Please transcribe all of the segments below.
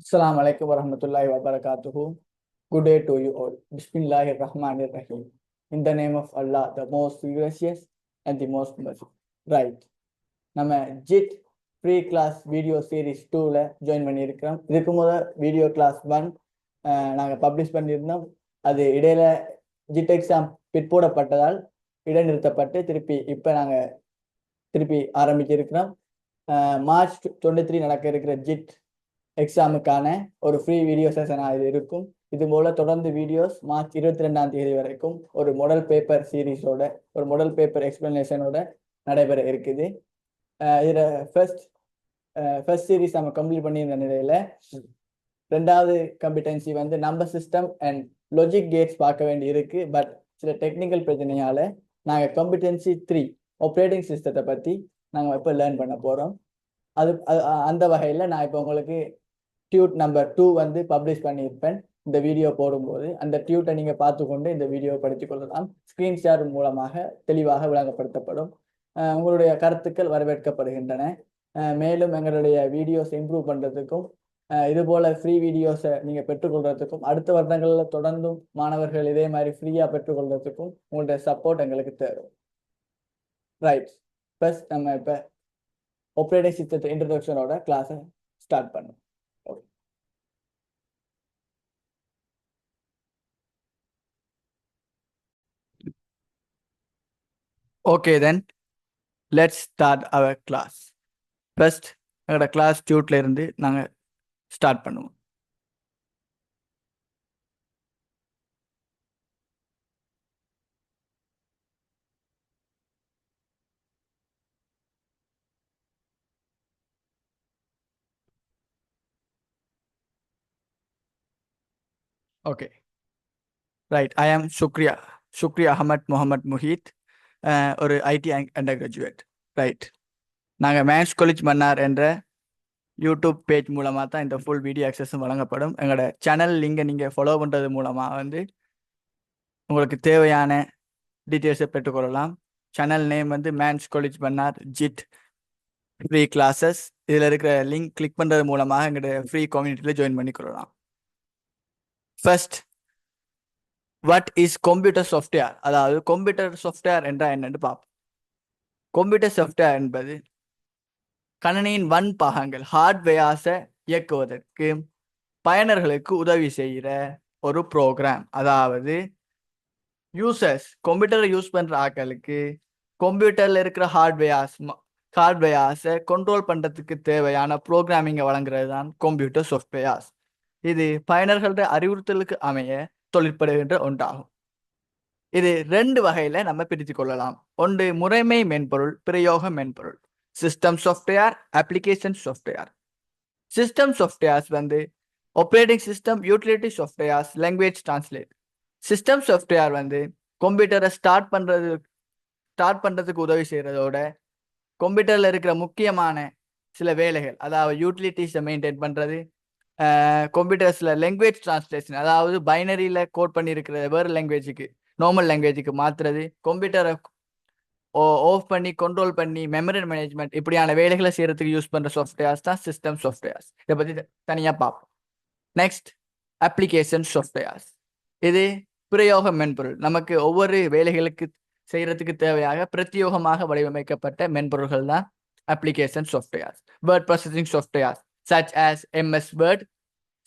Assalamu alaikum warahmatullahi wabarakatuhu. Good day to you all. Bismillahir Rahmanir Rahim. In the name of Allah, the most gracious and the most merciful. Right. நம்ம GIT free class video series 2ல join பண்ணியிருக்கிறோம். இதுக்கு முதல் video class 1 நாங்கள் publish பண்ணியிருந்தோம். அது இடையில GID exam பிற்போடப்பட்டதால் இடைநிறுத்தப்பட்டு இப்போ நாங்கள் திருப்பி ஆரம்பிச்சிருக்கிறோம். மார்ச் 23 நடக்க இருக்கிற ஜிட் எக்ஸாமுக்கான ஒரு ஃப்ரீ வீடியோ செஷனாக இது இருக்கும். இது போல தொடர்ந்து வீடியோஸ் மார்ச் 22ஆம் தேதி வரைக்கும் ஒரு மாடல் பேப்பர் சீரீஸோட ஒரு மாடல் பேப்பர் எக்ஸ்பிளனேஷனோட நடைபெற இருக்குது. இதில் ஃபர்ஸ்ட் சீரீஸ் நம்ம கம்ப்ளீட் பண்ணியிருந்த நிலையில் ரெண்டாவது கம்பிட்டன்சி வந்து number system and logic gates பார்க்க வேண்டி இருக்கு. பட் சில டெக்னிக்கல் பிரச்சனையால் நாங்கள் கம்பிட்டன்சி 3 ஆப்ரேட்டிங் சிஸ்டத்தை பற்றி நாங்கள் இப்போ லேர்ன் பண்ண போகிறோம். அந்த வகையில் நான் இப்போ உங்களுக்கு டியூட் நம்பர் 2 வந்து பப்ளிஷ் பண்ணியிருப்பேன். இந்த வீடியோ போடும்போது அந்த டியூட்டை நீங்கள் பார்த்துக்கொண்டு இந்த வீடியோ படித்து கொள்ளலாம். ஸ்க்ரீன் ஷேர் மூலமாக தெளிவாக விளங்கப்படுத்தப்படும். உங்களுடைய கருத்துக்கள் வரவேற்கப்படுகின்றன. மேலும் எங்களுடைய வீடியோஸ் இம்ப்ரூவ் பண்ணுறதுக்கும் இதுபோல் ஃப்ரீ வீடியோஸை நீங்கள் பெற்றுக்கொள்கிறதுக்கும் அடுத்த வருடங்களில் தொடர்ந்தும் மாணவர்கள் இதே மாதிரி ஃப்ரீயாக பெற்றுக்கொள்கிறதுக்கும் உங்களுடைய சப்போர்ட் எங்களுக்கு தேவை. ரைட், ப்ளஸ் நம்ம இப்போ ஆப்ரேட்டிங் சிஸ்டத்தை இன்ட்ரடக்ஷனோட கிளாஸை ஸ்டார்ட் பண்ணும். Okay, then let's start our class. First, எங்களோட கிளாஸ் டியூட்ல இருந்து நாங்கள் ஸ்டார்ட் பண்ணுவோம். Okay, right. ஐ ஆம் சுக்ரியா அஹமத் முகமது முஹீத், ஒரு ஐடி அண்டர் கிராஜுவேட். ரைட், நாங்கள் மேன்ஸ் காலேஜ் மன்னார் என்ற யூடியூப் பேஜ் மூலமாக தான் இந்த ஃபுல் வீடியோ ஆக்சஸும் வழங்கப்படும். எங்களோட சேனல் லிங்கை நீங்கள் ஃபாலோ பண்ணுறது மூலமாக வந்து உங்களுக்கு தேவையான டீட்டெயில்ஸை பெற்றுக்கொள்ளலாம். சேனல் நேம் வந்து men's college Mannar GIT free classes. இதில் இருக்கிற லிங்க் கிளிக் பண்ணுறது மூலமாக எங்களுடைய ஃப்ரீ கம்யூனிட்டியில் ஜாயின் பண்ணிக்கொள்ளலாம். First, what is computer software? அதாவது கம்ப்யூட்டர் சாஃப்ட்வேர் என்றால் என்னென்னு பார்ப்போம். கம்ப்யூட்டர் சாஃப்ட்வேர் என்பது கணினியின் பாகங்கள் ஹார்ட்வேர்ஸை இயக்குவதற்கு பயனர்களுக்கு உதவி செய்கிற ஒரு ப்ரோக்ராம். அதாவது யூசர்ஸ் கம்ப்யூட்டரை யூஸ் பண்ணுற ஆட்களுக்கு கம்ப்யூட்டரில் இருக்கிற ஹார்ட்வேர்ஸை கண்ட்ரோல் பண்ணுறதுக்கு தேவையான ப்ரோக்ராமிங்கை வழங்குறது தான் கம்ப்யூட்டர் சாஃப்ட்வேர்ஸ். இது பயனர்களோட அறிவுறுத்தலுக்கு அமைய தொழிற்படுகின்ற ஒன்றாகும். இது 2 வகையில நம்ம பிரித்து கொள்ளலாம். ஒன்று முறைமை மென்பொருள், பிரயோக மென்பொருள். System software, application software. System softwares வந்து operating system, utility softwares, language translate. System software வந்து கம்ப்யூட்டரை ஸ்டார்ட் பண்ணுறதுக்கு உதவி செய்கிறதோட கம்ப்யூட்டரில் இருக்கிற முக்கியமான சில வேலைகள், அதாவது யூட்டிலிட்டிஸை மெயின்டைன் பண்ணுறது, கம்ப்யூட்டர்ஸில் லாங்குவேஜ் டிரான்ஸ்லேஷன், அதாவது பைனரியில் கோட் பண்ணியிருக்கிற வேறு லாங்குவேஜுக்கு நார்மல் லாங்குவேஜுக்கு மாற்றுறது, கம்ப்யூட்டரை ஆஃப் பண்ணி கண்ட்ரோல் பண்ணி மெமரி மேனேஜ்மெண்ட் இப்படியான வேலைகளை செய்கிறதுக்கு யூஸ் பண்ணுற சாஃப்ட்வேர்ஸ் தான் சிஸ்டம் சாஃப்ட்வேர்ஸ். இதை பற்றி தனியாக பார்ப்போம். Next, application softwares. இது பிரயோக மென்பொருள். நமக்கு ஒவ்வொரு வேலைகளுக்கு செய்கிறதுக்கு தேவையாக பிரத்யோகமாக வடிவமைக்கப்பட்ட மென்பொருள்கள் தான் application softwares. Word processing softwares such as MS Word,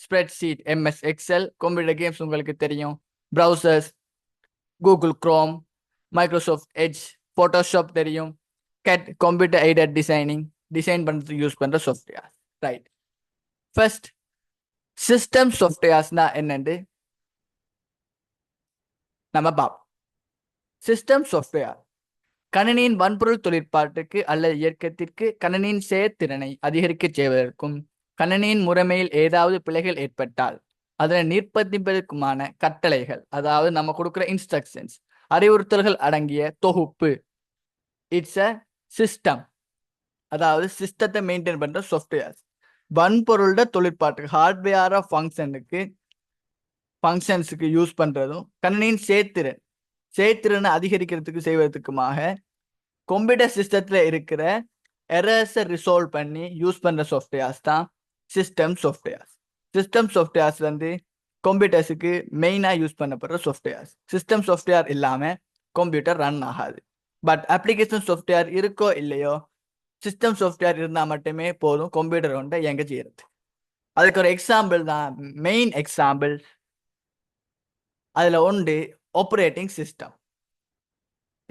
Spreadsheet, MS Excel, computer games உங்களுக்கு தெரியும், browsers, Google chrome, Microsoft edge, Photoshop தெரியும், கேட் கம்ப்யூட்டர் எய்டட் டிசைன் பண்ணுறதுக்கு யூஸ் பண்ணுற சாஃப்ட்வேர். ரைட், ஃபர்ஸ்ட் சிஸ்டம் சாஃப்ட்வேர்ஸ்னா என்னன்னு நம்ம பார்ப்போம். சிஸ்டம் சாஃப்ட்வேர் கணினியின் வன்பொருள் தொழிற்பாட்டுக்கு அல்லது இயக்கத்திற்கு கணினியின் செயற்திறனை அதிகரிக்க செய்வதற்கும் கணினியின் முறைமையில் ஏதாவது பிழைகள் ஏற்பட்டால் அதனை நிர்பந்திப்பதற்குமான கட்டளைகள், அதாவது நம்ம கொடுக்குற இன்ஸ்ட்ரக்ஷன்ஸ், அறிவுறுத்தல்கள் அடங்கிய தொகுப்பு. It's a system. அதாவது சிஸ்டத்தை மெயின்டைன் பண்ற சாஃப்ட்வேர்ஸ். வன்பொருளோட தொழிற்பாட்டுக்கு ஹார்ட்வேர் ஃபங்க்ஷன்ஸுக்கு யூஸ் பண்றதும் கணினியின் செயற்திறனை அதிகரிக்கிறதுக்கு செய்வதற்குமாக கம்ப்யூட்டர் சிஸ்டத்துல இருக்கிற எரர்ஸை ரிசால்வ் பண்ணி யூஸ் பண்ற சாஃப்ட்வேர்ஸ் தான் சிஸ்டம் சாஃப்ட்வேர்ஸ். சிஸ்டம் சாஃப்ட்வேர்ஸ் வந்து கம்ப்யூட்டர்ஸுக்கு மெயினாக யூஸ் பண்ணப்படுற சாஃப்ட்வேர்ஸ். சிஸ்டம் சாஃப்ட்வேர் இல்லாமல் கம்ப்யூட்டர் ரன் ஆகாது. பட் அப்ளிகேஷன் சாஃப்ட்வேர் இருக்கோ இல்லையோ, சிஸ்டம் சாஃப்ட்வேர் இருந்தால் மட்டுமே போதும் கம்ப்யூட்டர் வந்து இயங்க செய்யறது. அதுக்கு ஒரு எக்ஸாம்பிள் தான், மெயின் எக்ஸாம்பிள் அதில் ஒன்று ஆப்ரேட்டிங் சிஸ்டம்.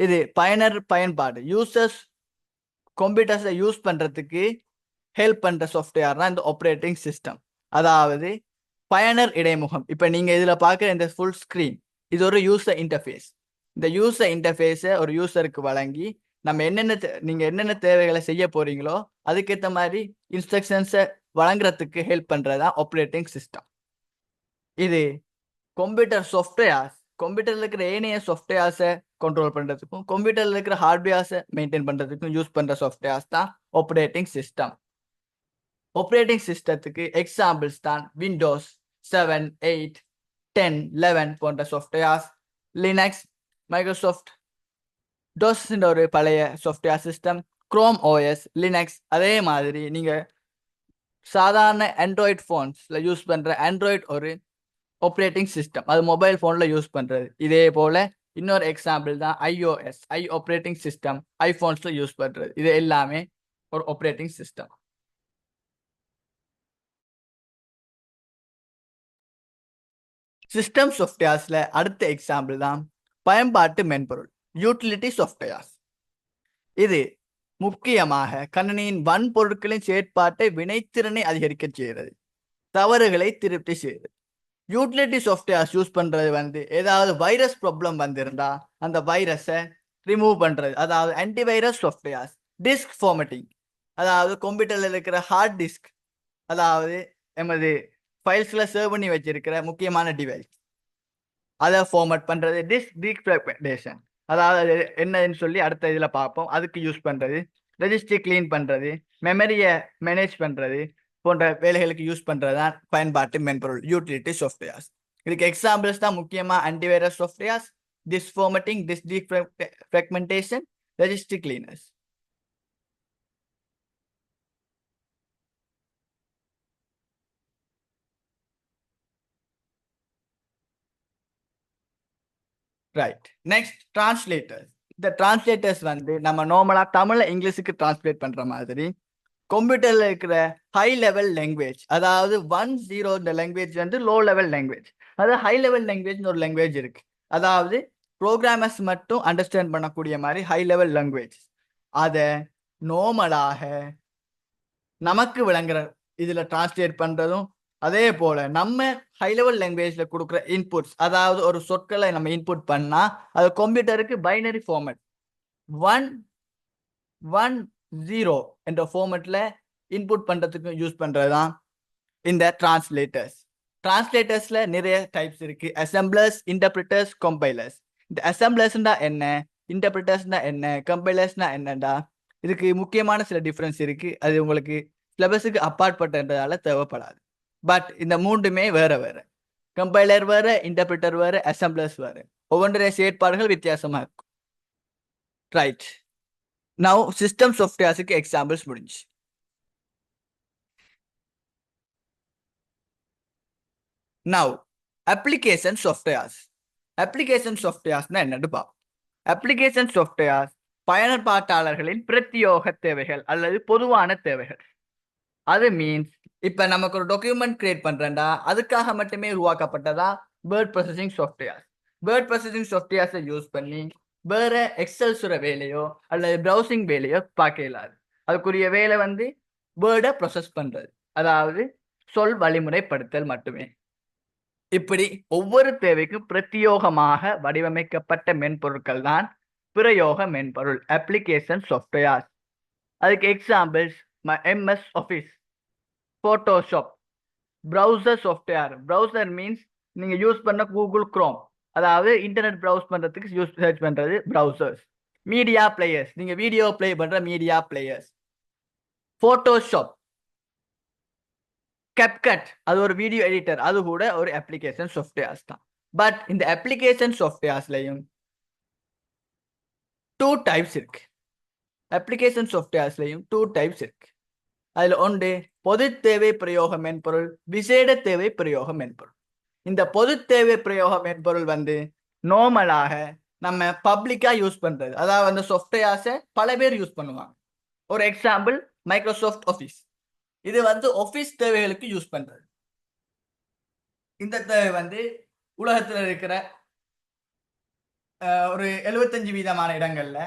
இது பயனர் பயன்பாடு, யூசர்ஸ் கம்ப்யூட்டர்ஸை யூஸ் பண்ணுறதுக்கு ஹெல்ப் பண்ணுற சாஃப்ட்வேர் தான் இந்த ஆப்ரேட்டிங் சிஸ்டம். அதாவது பயனர் இடைமுகம். இப்போ நீங்கள் இதில் பார்க்குற இந்த ஃபுல் ஸ்க்ரீன், இது ஒரு யூசர் இன்டர்ஃபேஸ். இந்த யூசர் இன்டர்ஃபேஸை ஒரு யூசருக்கு வழங்கி நம்ம நீங்கள் என்னென்ன தேவைகளை செய்ய போறீங்களோ அதுக்கேற்ற மாதிரி இன்ஸ்ட்ரக்ஷன்ஸை வழங்குறதுக்கு ஹெல்ப் பண்ணுறதான் ஆப்ரேட்டிங் சிஸ்டம். இது கம்ப்யூட்டர் சாஃப்ட்வேர்ஸ், கம்ப்யூட்டரில் இருக்கிற ஏனைய சாஃப்ட்வேர்ஸை கண்ட்ரோல் பண்ணுறதுக்கும் கம்ப்யூட்டரில் இருக்கிற ஹார்ட்வேர்ஸை மெயின்டைன் பண்ணுறதுக்கும் யூஸ் பண்ணுற சாஃப்ட்வேர்ஸ் தான் ஆப்ரேட்டிங் சிஸ்டம். ஆப்ரேட்டிங் சிஸ்டத்துக்கு எக்ஸாம்பிள்ஸ் தான் விண்டோஸ் 7, 8, 10, 11 போன்ற சாஃப்ட்வேர்ஸ், லினக்ஸ், மைக்ரோசாஃப்ட் DOS ஒரு பழைய software system, chrome OS, Linux. அதே மாதிரி நீங்கள் சாதாரண ஆண்ட்ராய்ட் ஃபோன்ஸில் யூஸ் பண்ணுற ஆண்ட்ராய்ட் ஒரு ஆப்ரேட்டிங் சிஸ்டம், அது மொபைல் ஃபோனில் யூஸ் பண்ணுறது. இதே போல் இன்னொரு எக்ஸாம்பிள் தான் iOS, ஆப்ரேட்டிங் சிஸ்டம், ஐஃபோன்ஸில் யூஸ் பண்ணுறது. இது எல்லாமே ஒரு ஆப்ரேட்டிங் சிஸ்டம். சிஸ்டம் சாஃப்ட்வேர்ஸில் அடுத்த எக்ஸாம்பிள் தான் பயன்பாட்டு மென்பொருள், யூட்டிலிட்டி சாஃப்ட்வேர்ஸ். இது முக்கியமாக கணினியின் வன்பொருட்களின் செயற்பாட்டை வினைத்திறனை அதிகரிக்க செய்கிறது, தவறுகளை திருப்தி செய்யுது. யூட்டிலிட்டி சாஃப்ட்வேர்ஸ் யூஸ் பண்ணுறது வந்து ஏதாவது வைரஸ் ப்ராப்ளம் வந்திருந்தா அந்த வைரஸை ரிமூவ் பண்ணுறது, அதாவது ஆன்டிவைரஸ் சாஃப்ட்வேர்ஸ். டிஸ்க் ஃபார்மட்டிங், அதாவது கம்ப்யூட்டரில் இருக்கிற ஹார்ட் டிஸ்க், அதாவது எமது ஃபைல்ஸில் சேவ் பண்ணி வச்சிருக்கிற முக்கியமான டிவைஸ், அதை ஃபார்மட் பண்ணுறது. டிஸ்க் டீஃப்ராக்மெண்டேஷன், அதாவது என்னன்னு சொல்லி அடுத்த இதில் பார்ப்போம். அதுக்கு யூஸ் பண்ணுறது. ரெஜிஸ்ட்ரி கிளீன் பண்ணுறது, மெமரியை மேனேஜ் பண்ணுறது போன்ற வேலைகளுக்கு யூஸ் பண்ணுறது தான் பயன்பாட்டு மென்பொருள், யூட்டிலிட்டி சாஃப்ட்வேர்ஸ். இதுக்கு எக்ஸாம்பிள்ஸ் தான் முக்கியமாக antivirus softwares, disk formatting, disk defragmentation, registry cleaners. Right, next translators. இந்த டிரான்ஸ்லேட்டர்ஸ் வந்து நம்ம நார்மலாக தமிழை இங்கிலீஷுக்கு டிரான்ஸ்லேட் பண்ணுற மாதிரி கம்ப்யூட்டரில் இருக்கிற ஹை லெவல் லாங்குவேஜ், அதாவது 1.0 இந்த லாங்குவேஜ் வந்து லோ லெவல் லாங்குவேஜ். அதாவது ஹை லெவல் லாங்குவேஜ்னு ஒரு லாங்குவேஜ் இருக்கு, அதாவது ப்ரோக்ராமர்ஸ் மட்டும் அண்டர்ஸ்டாண்ட் பண்ணக்கூடிய மாதிரி ஹை லெவல் லாங்குவேஜ். அதை நார்மலாக நமக்கு விளங்குற இதில் டிரான்ஸ்லேட் பண்ணுறதும், அதே போல் நம்ம ஹை லெவல் லாங்குவேஜில் கொடுக்குற இன்புட்ஸ், அதாவது ஒரு சொற்களை நம்ம இன்புட் பண்ணால் அது கம்ப்யூட்டருக்கு பைனரி ஃபார்மேட் 1.1.0 என்ற ஃபார்மேட்டில் இன்புட் பண்ணுறதுக்கு யூஸ் பண்ணுறது தான் இந்த டிரான்ஸ்லேட்டர்ஸ். டிரான்ஸ்லேட்டர்ஸில் நிறைய டைப்ஸ் இருக்குது. Assemblers, interpreters, compilers. இந்த அசம்பிளர்ஸ்னா என்ன, இன்டர்பிரிட்டர்ஸ்னா என்ன, கம்பைலர்ஸ்னா என்னடா, இதுக்கு முக்கியமான சில டிஃப்ரென்ஸ் இருக்குது. அது உங்களுக்கு சிலபஸுக்கு அப்பாற்பட்டதால தேவைப்படாது. பட் இந்த மூன்றுமே வேறு வேறு. கம்பைலர் வேறு, இன்டர்பிரிட்டர் வேறு, அசம்பிளர்ஸ் வேறு. ஒவ்வொன்றைய செயற்பாடுகள் வித்தியாசமாக இருக்கும். ரைட், நவ் சிஸ்டம் சாஃப்ட்வேர்ஸுக்கு எக்ஸாம்பிள்ஸ் முடிஞ்சு. Now application softwares. அப்ளிகேஷன் சாஃப்ட்வேர்ஸ்னா என்னன்னு பார்ப்போம். அப்ளிகேஷன் சாஃப்ட்வேர்ஸ் பயன்பாட்டாளர்களின் பிரத்யோக தேவைகள் அல்லது பொதுவான தேவைகள். அது மீன்ஸ் இப்போ நமக்கு ஒரு டாக்குமெண்ட் கிரியேட் பண்ணுறேன்டா, அதுக்காக மட்டுமே உருவாக்கப்பட்டதா word processing softwares. Word processing சாஃப்ட்வேர்ஸை யூஸ் பண்ணி வேற எக்ஸல் சுர வேலையோ அல்லது ப்ரௌசிங் வேலையோ பார்க்க இயலாது. அதுக்குரிய வேலை வந்து வேர்டை ப்ராசஸ் பண்ணுறது, அதாவது சொல் வழிமுறைப்படுத்தல் மட்டுமே. இப்படி ஒவ்வொரு தேவைக்கும் பிரத்யோகமாக வடிவமைக்கப்பட்ட மென்பொருட்கள் தான் பிரயோக மென்பொருள், அப்ளிகேஷன் சாஃப்ட்வேர்ஸ். அதுக்கு examples MS office, Photoshop, browser software. Browser means நீங்கள் யூஸ் பண்ண கூகுள் குரோம், அதாவது இன்டர்நெட் ப்ரௌஸ் பண்ணுறதுக்கு சர்ச் பண்ணுறது ப்ரௌசர்ஸ். மீடியா பிளேயர்ஸ், நீங்கள் வீடியோ பிளே பண்ணுற மீடியா பிளேயர்ஸ். ஃபோட்டோஷாப், CapCut, அது ஒரு வீடியோ எடிட்டர், அது கூட ஒரு அப்ளிகேஷன் சாஃப்ட்வேர்ஸ் தான். பட் இந்த அப்ளிகேஷன் சாஃப்ட்வேர்ஸ்லையும் 2 டைப்ஸ் இருக்கு. அப்ளிகேஷன் சாஃப்ட்வேர்ஸ்லையும் 2 டைப்ஸ் இருக்கு. அதுல ஒன்று பொது தேவை பிரயோக மென்பொருள், விசேட தேவை பிரயோக மென்பொருள். இந்த பொது தேவை பிரயோக மென்பொருள் வந்து நார்மலாக நம்ம பப்ளிக்கா யூஸ் பண்றது, அதாவது அந்த சாஃப்ட்வேர்ஸை பல பேர் யூஸ் பண்ணுவாங்க. ஒரு எக்ஸாம்பிள் மைக்ரோசாஃப்ட் ஆஃபீஸ். இது வந்து ஆஃபீஸ் தேவைகளுக்கு யூஸ் பண்றது. இந்த தேவை வந்து உலகத்துல இருக்கிற ஒரு 75% இடங்கள்ல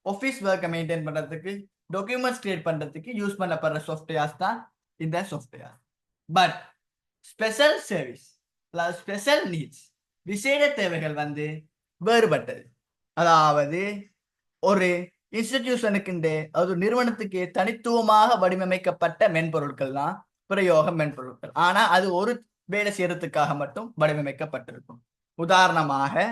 ஆஃபீஸ் ஒர்க்கை மெயின்டைன் பண்றதுக்கு, டாக்குமெண்ட்ஸ் கிரியேட் பண்றதுக்கு யூஸ் பண்ணப்படுற சாஃப்ட்வேர்ஸ் தான் இந்த சாஃப்ட்வேர். பட் ஸ்பெஷல் சர்வீஸ், அதாவது ஸ்பெஷல் நீட்ஸ், விசேட தேவைகள் வந்து வேறுபட்டது. அதாவது ஒரு இன்ஸ்டிடியூஷனுக்கு, அது நிறுவனத்துக்கு தனித்துவமாக வடிவமைக்கப்பட்ட மென்பொருட்கள் தான் பிரயோக மென்பொருட்கள். ஆனா அது ஒரு வேலை செய்யறதுக்காக மட்டும் வடிவமைக்கப்பட்டிருக்கும். உதாரணமாக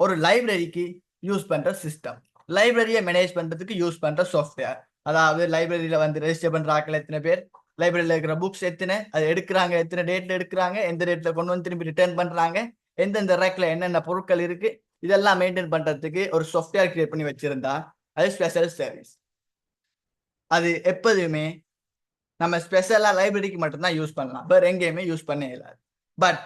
ஒரு லைப்ரரிக்கு யூஸ் பண்ற சிஸ்டம், லைப்ரரியை மேனேஜ் பண்றதுக்கு யூஸ் பண்ற சாஃப்ட்வேர். அதாவது லைப்ரரியில வந்து ரெஜிஸ்டர் பண்ற ஆட்கள் எத்தனை பேர், லைப்ரரியில இருக்கிற புக்ஸ் எத்தனை, அது எடுக்கிறாங்க, எத்தனை டேட்ல எடுக்கிறாங்க, எந்த டேட்ல கொண்டு வந்து திரும்பி ரிட்டர்ன் பண்றாங்க, எந்தெந்த ரேக்ல என்னென்ன பொருட்கள் இருக்கு, இதெல்லாம் மெயின்டைன் பண்றதுக்கு ஒரு சாஃப்ட்வேர் கிரியேட் பண்ணி வச்சிருந்தா அது ஸ்பெஷல் சர்வீஸ். அது எப்போதுமே நம்ம ஸ்பெஷலா லைப்ரரிக்கு மட்டும்தான் யூஸ் பண்ணலாம், வேற எங்கேயுமே யூஸ் பண்ண இயலாது. பட்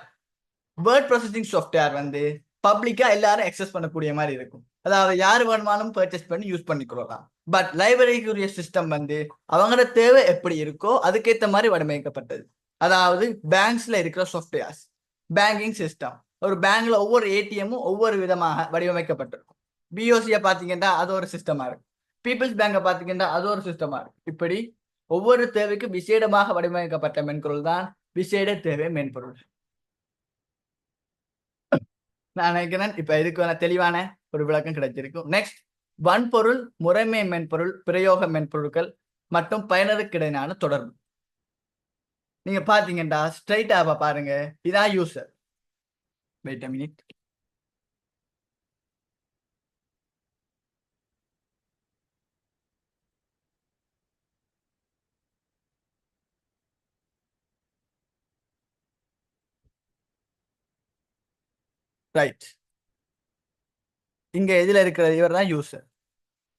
வேர்ட் ப்ராசஸிங் சாஃப்ட்வேர் வந்து பப்ளிக்கா எல்லாரும் அக்சஸ் பண்ணக்கூடிய மாதிரி இருக்கும். அதாவது யார் வேணுமானும் பர்ச்சேஸ் பண்ணி யூஸ் பண்ணிக்கிறோம். பட் லைப்ரரிக்குரிய சிஸ்டம் வந்து அவங்களோட தேவை எப்படி இருக்கோ அதுக்கேற்ற மாதிரி வடிவமைக்கப்பட்டது. அதாவது பேங்க்ஸ்ல இருக்கிற சாஃப்ட்வேர்ஸ், பேங்கிங் சிஸ்டம், ஒரு பேங்க்ல ஒவ்வொரு ஏடிஎம்மும் ஒவ்வொரு விதமாக வடிவமைக்கப்பட்டிருக்கும். பிஓசியை பார்த்தீங்கன்னா அது ஒரு சிஸ்டமா இருக்கு, பீப்புள்ஸ் பேங்கை பார்த்தீங்கன்னா அது ஒரு சிஸ்டமா இருக்கு. இப்படி ஒவ்வொரு தேவைக்கும் விசேடமாக வடிவமைக்கப்பட்ட மென்பொருள் தான் விசேட தேவை மென்பொருள். நான் நினைக்கிறேன் இப்ப இதுக்கான தெளிவான ஒரு விளக்கம் கிடைச்சிருக்கும். நெக்ஸ்ட், வன்பொருள், முறைமை மென்பொருள், பிரயோக மென்பொருட்கள் மற்றும் பயனருக்கு இடையிலான தொடர்பு. நீங்க பாத்தீங்கன்னா ஸ்ட்ரைட்டா பாருங்க, இதான் user. Wait a minute. Right, இங்க இதுல இருக்கிறது இவர் தான் யூசர்,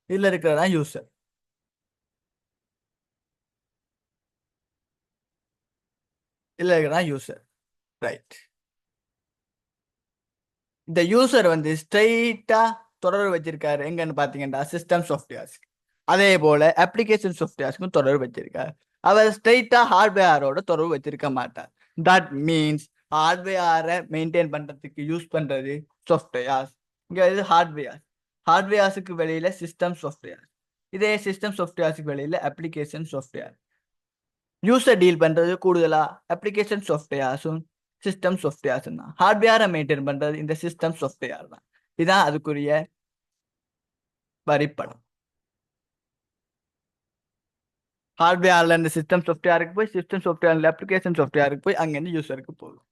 இதுல இருக்கிறதா யூசர், இதுல இருக்கிறதா யூசர். ரைட், இந்த யூசர் வந்து ஸ்ட்ரைட்டா தொடர்பு வச்சிருக்காரு எங்கன்னு பாத்தீங்கன்னா சிஸ்டம் சாஃப்ட்வேர்ஸ், அதே போல அப்ளிகேஷன் சாஃப்ட்வேர்ஸ்க்கும் தொடர்பு வச்சிருக்காரு. அவர் ஸ்ட்ரைட்டா ஹார்ட்வேரோட தொடர்பு வச்சிருக்க மாட்டார். தட் மீன்ஸ் ஹார்ட்வேரை மெயின்டைன் பண்றதுக்கு யூஸ் பண்றது சாஃப்ட்வேர்ஸ். இங்க இது ஹார்ட்வேர், ஹார்ட்வேர்ஸுக்கு வெளியில சிஸ்டம் சாஃப்ட்வேர், இதே சிஸ்டம் சாஃப்ட்வேர்ஸுக்கு வெளியில அப்ளிகேஷன் சாஃப்ட்வேர். யூசர் டீல் பண்றது கூடுதலா அப்ளிகேஷன் சாஃப்ட்வேர்ஸும் சிஸ்டம் சாஃப்ட்வேர்ஸ் தான். ஹார்ட்வேரை மெயின்டைன் பண்றது இந்த சிஸ்டம் சாஃப்ட்வேர் தான். இதான் அதுக்குரிய வரிப்படம். ஹார்ட்வேர்ல இருந்து சிஸ்டம் சாஃப்ட்வேருக்கு போய், சிஸ்டம் சாஃப்ட்வேர்ல அப்ளிகேஷன் சாஃப்ட்வேருக்கு போய், அங்கிருந்து யூசருக்கு போகும்.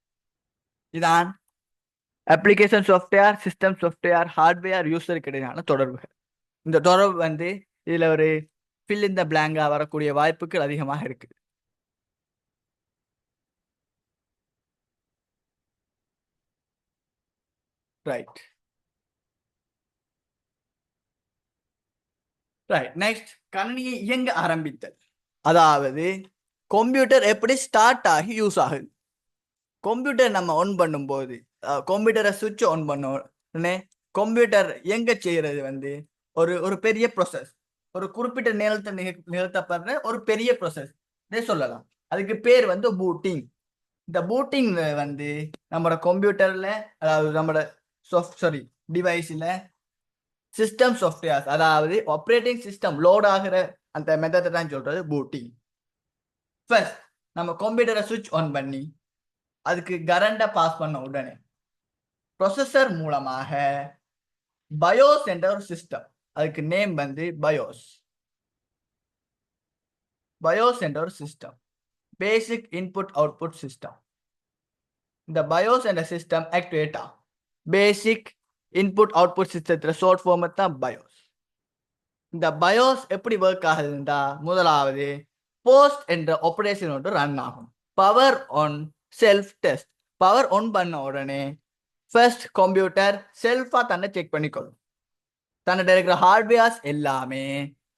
இதான் application software, system software, hardware, யூசருக்கு இடையிலான தொடர்புகள். இந்த தொடர்பு வந்து இதுல ஒரு ஃபில் இன் த பிளாங்கா வரக்கூடிய வாய்ப்புகள் அதிகமாக இருக்கு. ரைட் ரைட் நெக்ஸ்ட், கணினியை இயங்க ஆரம்பித்தல். அதாவது கம்ப்யூட்டர் எப்படி ஸ்டார்ட் ஆகி யூஸ் ஆகுது. கம்ப்யூட்டர் நம்ம ஆன் பண்ணும்போது, கம்ப்யூட்டரை சுவிட்ச் ஆன் பண்ண உடனே கம்ப்யூட்டர் இயங்க செய்யறது வந்து ஒரு ஒரு பெரிய ப்ரொசஸ், ஒரு குறிப்பிட்ட நேரத்தை நிகழ்த்தப்படுற ஒரு பெரிய ப்ரொசஸ் சொல்லலாம். அதுக்கு பேர் வந்து பூட்டிங். இந்த பூட்டிங் வந்து நம்மளோட கம்ப்யூட்டர்ல, அதாவது நம்மளோட டிவைஸ்ல சிஸ்டம் சாஃப்ட்வேர்ஸ், அதாவது ஆப்ரேட்டிங் சிஸ்டம் லோட் ஆகிற அந்த மெத்தடை தான் சொல்றது பூட்டிங். ஃபர்ஸ்ட் நம்ம கம்ப்யூட்டரை சுவிட்ச் ஆன் பண்ணி அதுக்கு கரண்டை பாஸ் பண்ண உடனே ப்ரொசஸர் மூலமாக பயோஸ் என்ற ஒரு சிஸ்டம், அதுக்கு நேம் வந்து பயோஸ், பயோஸ் என்ற ஒரு system, basic input output system. இந்த பயோஸ் என்ற சிஸ்டம் ஆக்டிவேட் ஆகும். பேசிக் இன்புட் அவுட்புட் சிஸ்டத்துல ஷார்ட் ஃபார்ம் தான் பயோஸ். இந்த பயோஸ் எப்படி ஒர்க் ஆகுதுன்றா, முதலாவது போஸ்ட் என்ற ஆபரேஷன் ஒன்று ரன் ஆகும். Power on self test, power on பண்ண உடனே ஃபர்ஸ்ட் கம்ப்யூட்டர் செல்ஃபா தன்னை செக் பண்ணிக்கொள்ளும். தன்னிட்ட இருக்கிற ஹார்ட்வேர்ஸ் எல்லாமே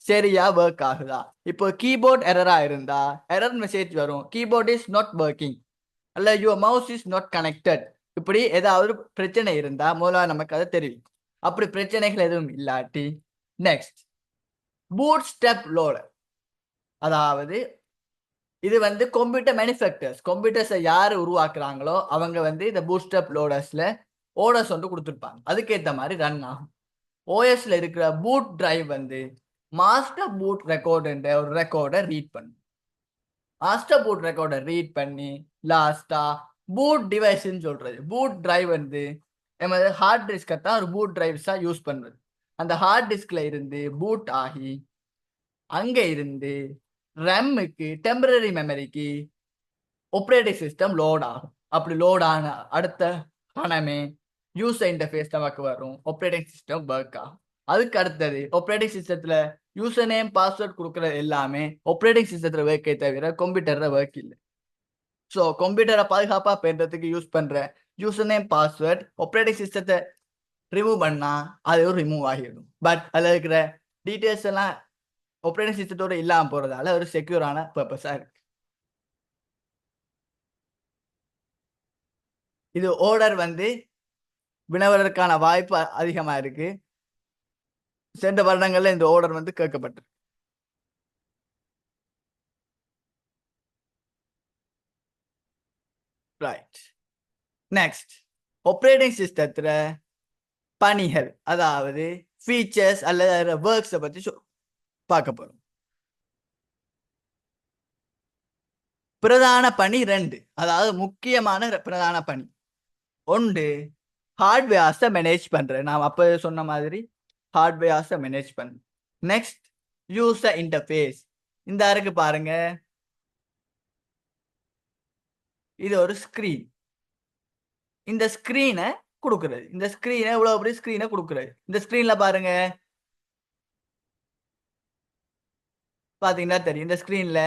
சரியா ஒர்க் ஆகுதா? இப்போ கீபோர்ட் எரரா இருந்தா எரர் மெசேஜ் வரும், கீபோர்ட் இஸ் நாட் ஒர்க்கிங், அல்ல your mouse is not connected. இப்படி ஏதாவது பிரச்சனை இருந்தா முதல்ல நமக்கு அதை தெரியும். அப்படி பிரச்சனைகள் எதுவும் இல்லாட்டி நெக்ஸ்ட் பூட் ஸ்டெப் லோடர். அதாவது இது வந்து கம்ப்யூட்டர் மேனுஃபேக்சர்ஸ், கம்ப்யூட்டர்ஸை யார் உருவாக்குறாங்களோ அவங்க வந்து இந்த பூட் ஸ்டெப் லோடர்ஸ்ல ஓடர்ஸ் வந்து கொடுத்துருப்பாங்க, அதுக்கேற்ற மாதிரி ரன் ஆகும். ஓஎஸ்ல இருக்கிற பூட் டிரைவ் வந்து மாஸ்டர் பூட் ரெக்கார்டுன்ற ஒரு ரெக்கார்டை ரீட் பண்ணும். மாஸ்டர் பூட் ரெக்கார்டை ரீட் பண்ணி லாஸ்டா பூட் டிவைஸ்ன்னு சொல்றது, பூட் டிரைவ் வந்து நம்ம ஹார்ட் டிஸ்கை தான் ஒரு பூட் டிரைவ்ஸா யூஸ் பண்றது. அந்த ஹார்ட் டிஸ்க்ல இருந்து பூட் ஆகி அங்க இருந்து ரேமுக்கு டெம்பரரி மெமரிக்கு ஆப்ரேட்டிங் சிஸ்டம் லோட் ஆகும். அப்படி லோட் ஆன அடுத்த கணமே யூசர் இன்டர்ஃபேஸ் நமக்கு வரும், ஆப்ரேட்டிங் சிஸ்டம் ஒர்க் ஆகும். அதுக்கு அடுத்தது ஆப்ரேட்டிங் சிஸ்டத்துல யூசர் நேம் பாஸ்வேர்ட் கொடுக்கறது எல்லாமே ஆப்ரேட்டிங் சிஸ்டத்துல ஒர்க்கே தவிர கம்ப்யூட்டர்ல ஒர்க் இல்லை. ஸோ கம்ப்யூட்டரை பாதுகாப்பா பெறதுக்கு யூஸ் பண்ற யூசர் நேம் பாஸ்வேர்ட் ஆப்ரேட்டிங் சிஸ்டத்தை ரிமூவ் பண்ணா அது ரிமூவ் ஆகிடும். பட் அதில் இருக்கிற டீட்டெயில்ஸ் எல்லாம் ஆப்ரேட்டிங் சிஸ்டத்தோட இல்லாமல் போறதால ஒரு செக்யூரான பர்பஸா இருக்கு. இது ஓர்டர் வந்து வினவதற்கான வாய்ப்பு அதிகமா இருக்கு. சென்ற வருடங்கள்ல இந்த ஓர்டர் வந்து கேட்கப்பட்டு. ரைட். நெக்ஸ்ட் ஆப்ரேட்டிங் சிஸ்டத்துல பணிகள், அதாவது ஃபீச்சர்ஸ் அல்லது ஒர்க்ஸை பத்தி பார்க்க போறோம். பிரதான பணி 2, அதாவது முக்கியமான பிரதான பணி. ஒன்று ஹார்ட்வேர்ஸை மேனேஜ் பண்றேன், நான் அப்போ சொன்ன மாதிரி ஹார்ட்வேர்ஸை மேனேஜ் பண்றேன். Next user interface. இந்த இருக்கு பாருங்க, இது ஒரு ஸ்கிரீன். இந்த ஸ்கிரீனை கொடுக்குறது, இந்த ஸ்கிரீனை இவ்வளவு பெரிய ஸ்கிரீனை கொடுக்குறது. இந்த ஸ்கிரீன்ல பாருங்க, பாத்தீங்கன்னா தெரியும். இந்த ஸ்கிரீன்ல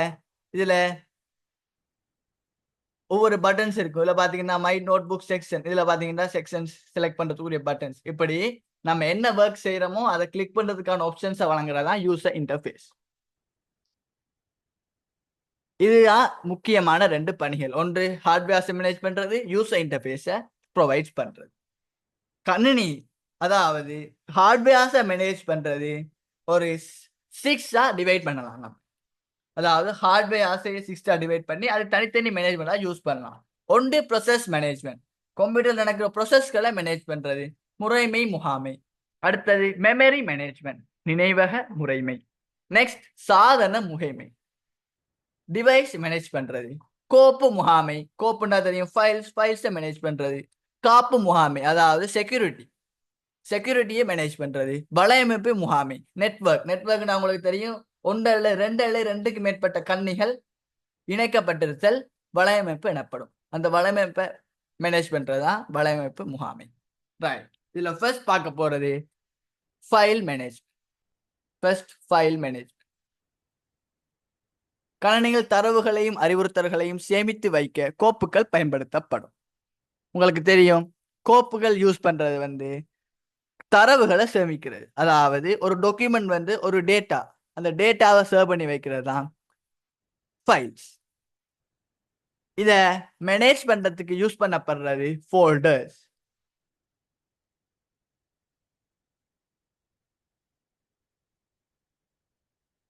இதுல ஒவ்வொரு பட்டன்ஸ் இருக்கும். இதுல பாத்தீங்கன்னா மை நோட் புக் செக்ஷன், இதுல பாத்தீங்கன்னா செக்ஷன்ஸ் செலக்ட் பண்றதுக்குரிய பட்டன்ஸ். இப்படி நம்ம என்ன ஒர்க் செய்யறோமோ அதை கிளிக் பண்றதுக்கான ஆப்ஷன்ஸை வழங்குறதா யூசர் இன்டர்ஃபேஸ். இதுதான் முக்கியமான 2 பணிகள். ஒன்று ஹார்ட்வேர்ஸை மேனேஜ் பண்றது, யூசர் இன்டர்ஃபேஸை ப்ரொவைட் பண்றது. கணினி, அதாவது ஹார்ட்வேர்ஸை மேனேஜ் பண்றது ஒரு 6ஆ டிவைட் பண்ணலாம் நம்ம. அதாவது ஹார்ட்வேர்ஸை 6ஆ டிவைட் பண்ணி அது தனித்தனி மேனேஜ்மெண்டா யூஸ் பண்ணலாம். ஒன்று ப்ரொசஸ் மேனேஜ்மெண்ட், கம்ப்யூட்டர் நடக்கிற ப்ரொசஸ்களை மேனேஜ் பண்றது, முறைமை முகாமை. அடுத்தது மெமரி மேனேஜ்மெண்ட், நினைவக முறைமை. நெக்ஸ்ட் சாதன முகைமை, டிவைஸ் மேனேஜ் பண்றது. கோப்பு முகாமை, கோப்புன்னா தெரியும், ஃபைல்ஸை மேனேஜ் பண்றது. காப்பு முகாமை, அதாவது செக்யூரிட்டியை மேனேஜ் பண்றது. வலையமைப்பு முகாமை, நெட்வொர்க்னா உங்களுக்கு தெரியும், 1 அல்லது 2 அல்லது 2க்கு மேற்பட்ட கணினிகள் இணைக்கப்பட்டிருத்தல் வலையமைப்பு எனப்படும். அந்த வலையமைப்பை மேனேஜ் பண்றதுதான் வலையமைப்பு முகாமை. ரைட். இதுல ஃபர்ஸ்ட் பார்க்க போறது ஃபைல் மேனேஜ். ஃபைல் மேனேஜ், கணினிகள் தரவுகளையும் அறிவுறுத்தல்களையும் சேமித்து வைக்க கோப்புகள் பயன்படுத்தப்படும். உங்களுக்கு தெரியும், கோப்புகள் யூஸ் பண்றது வந்து தரவுகளை சேமிக்கிறது. அதாவது ஒரு டாக்குமெண்ட் வந்து ஒரு டேட்டா, அந்த டேட்டாவை சேவ் பண்ணி வைக்கிறது தான் ஃபைல்ஸ். இத மேனேஜ் பண்றதுக்கு யூஸ் பண்ணப்படுறது ஃபோல்டர்ஸ்.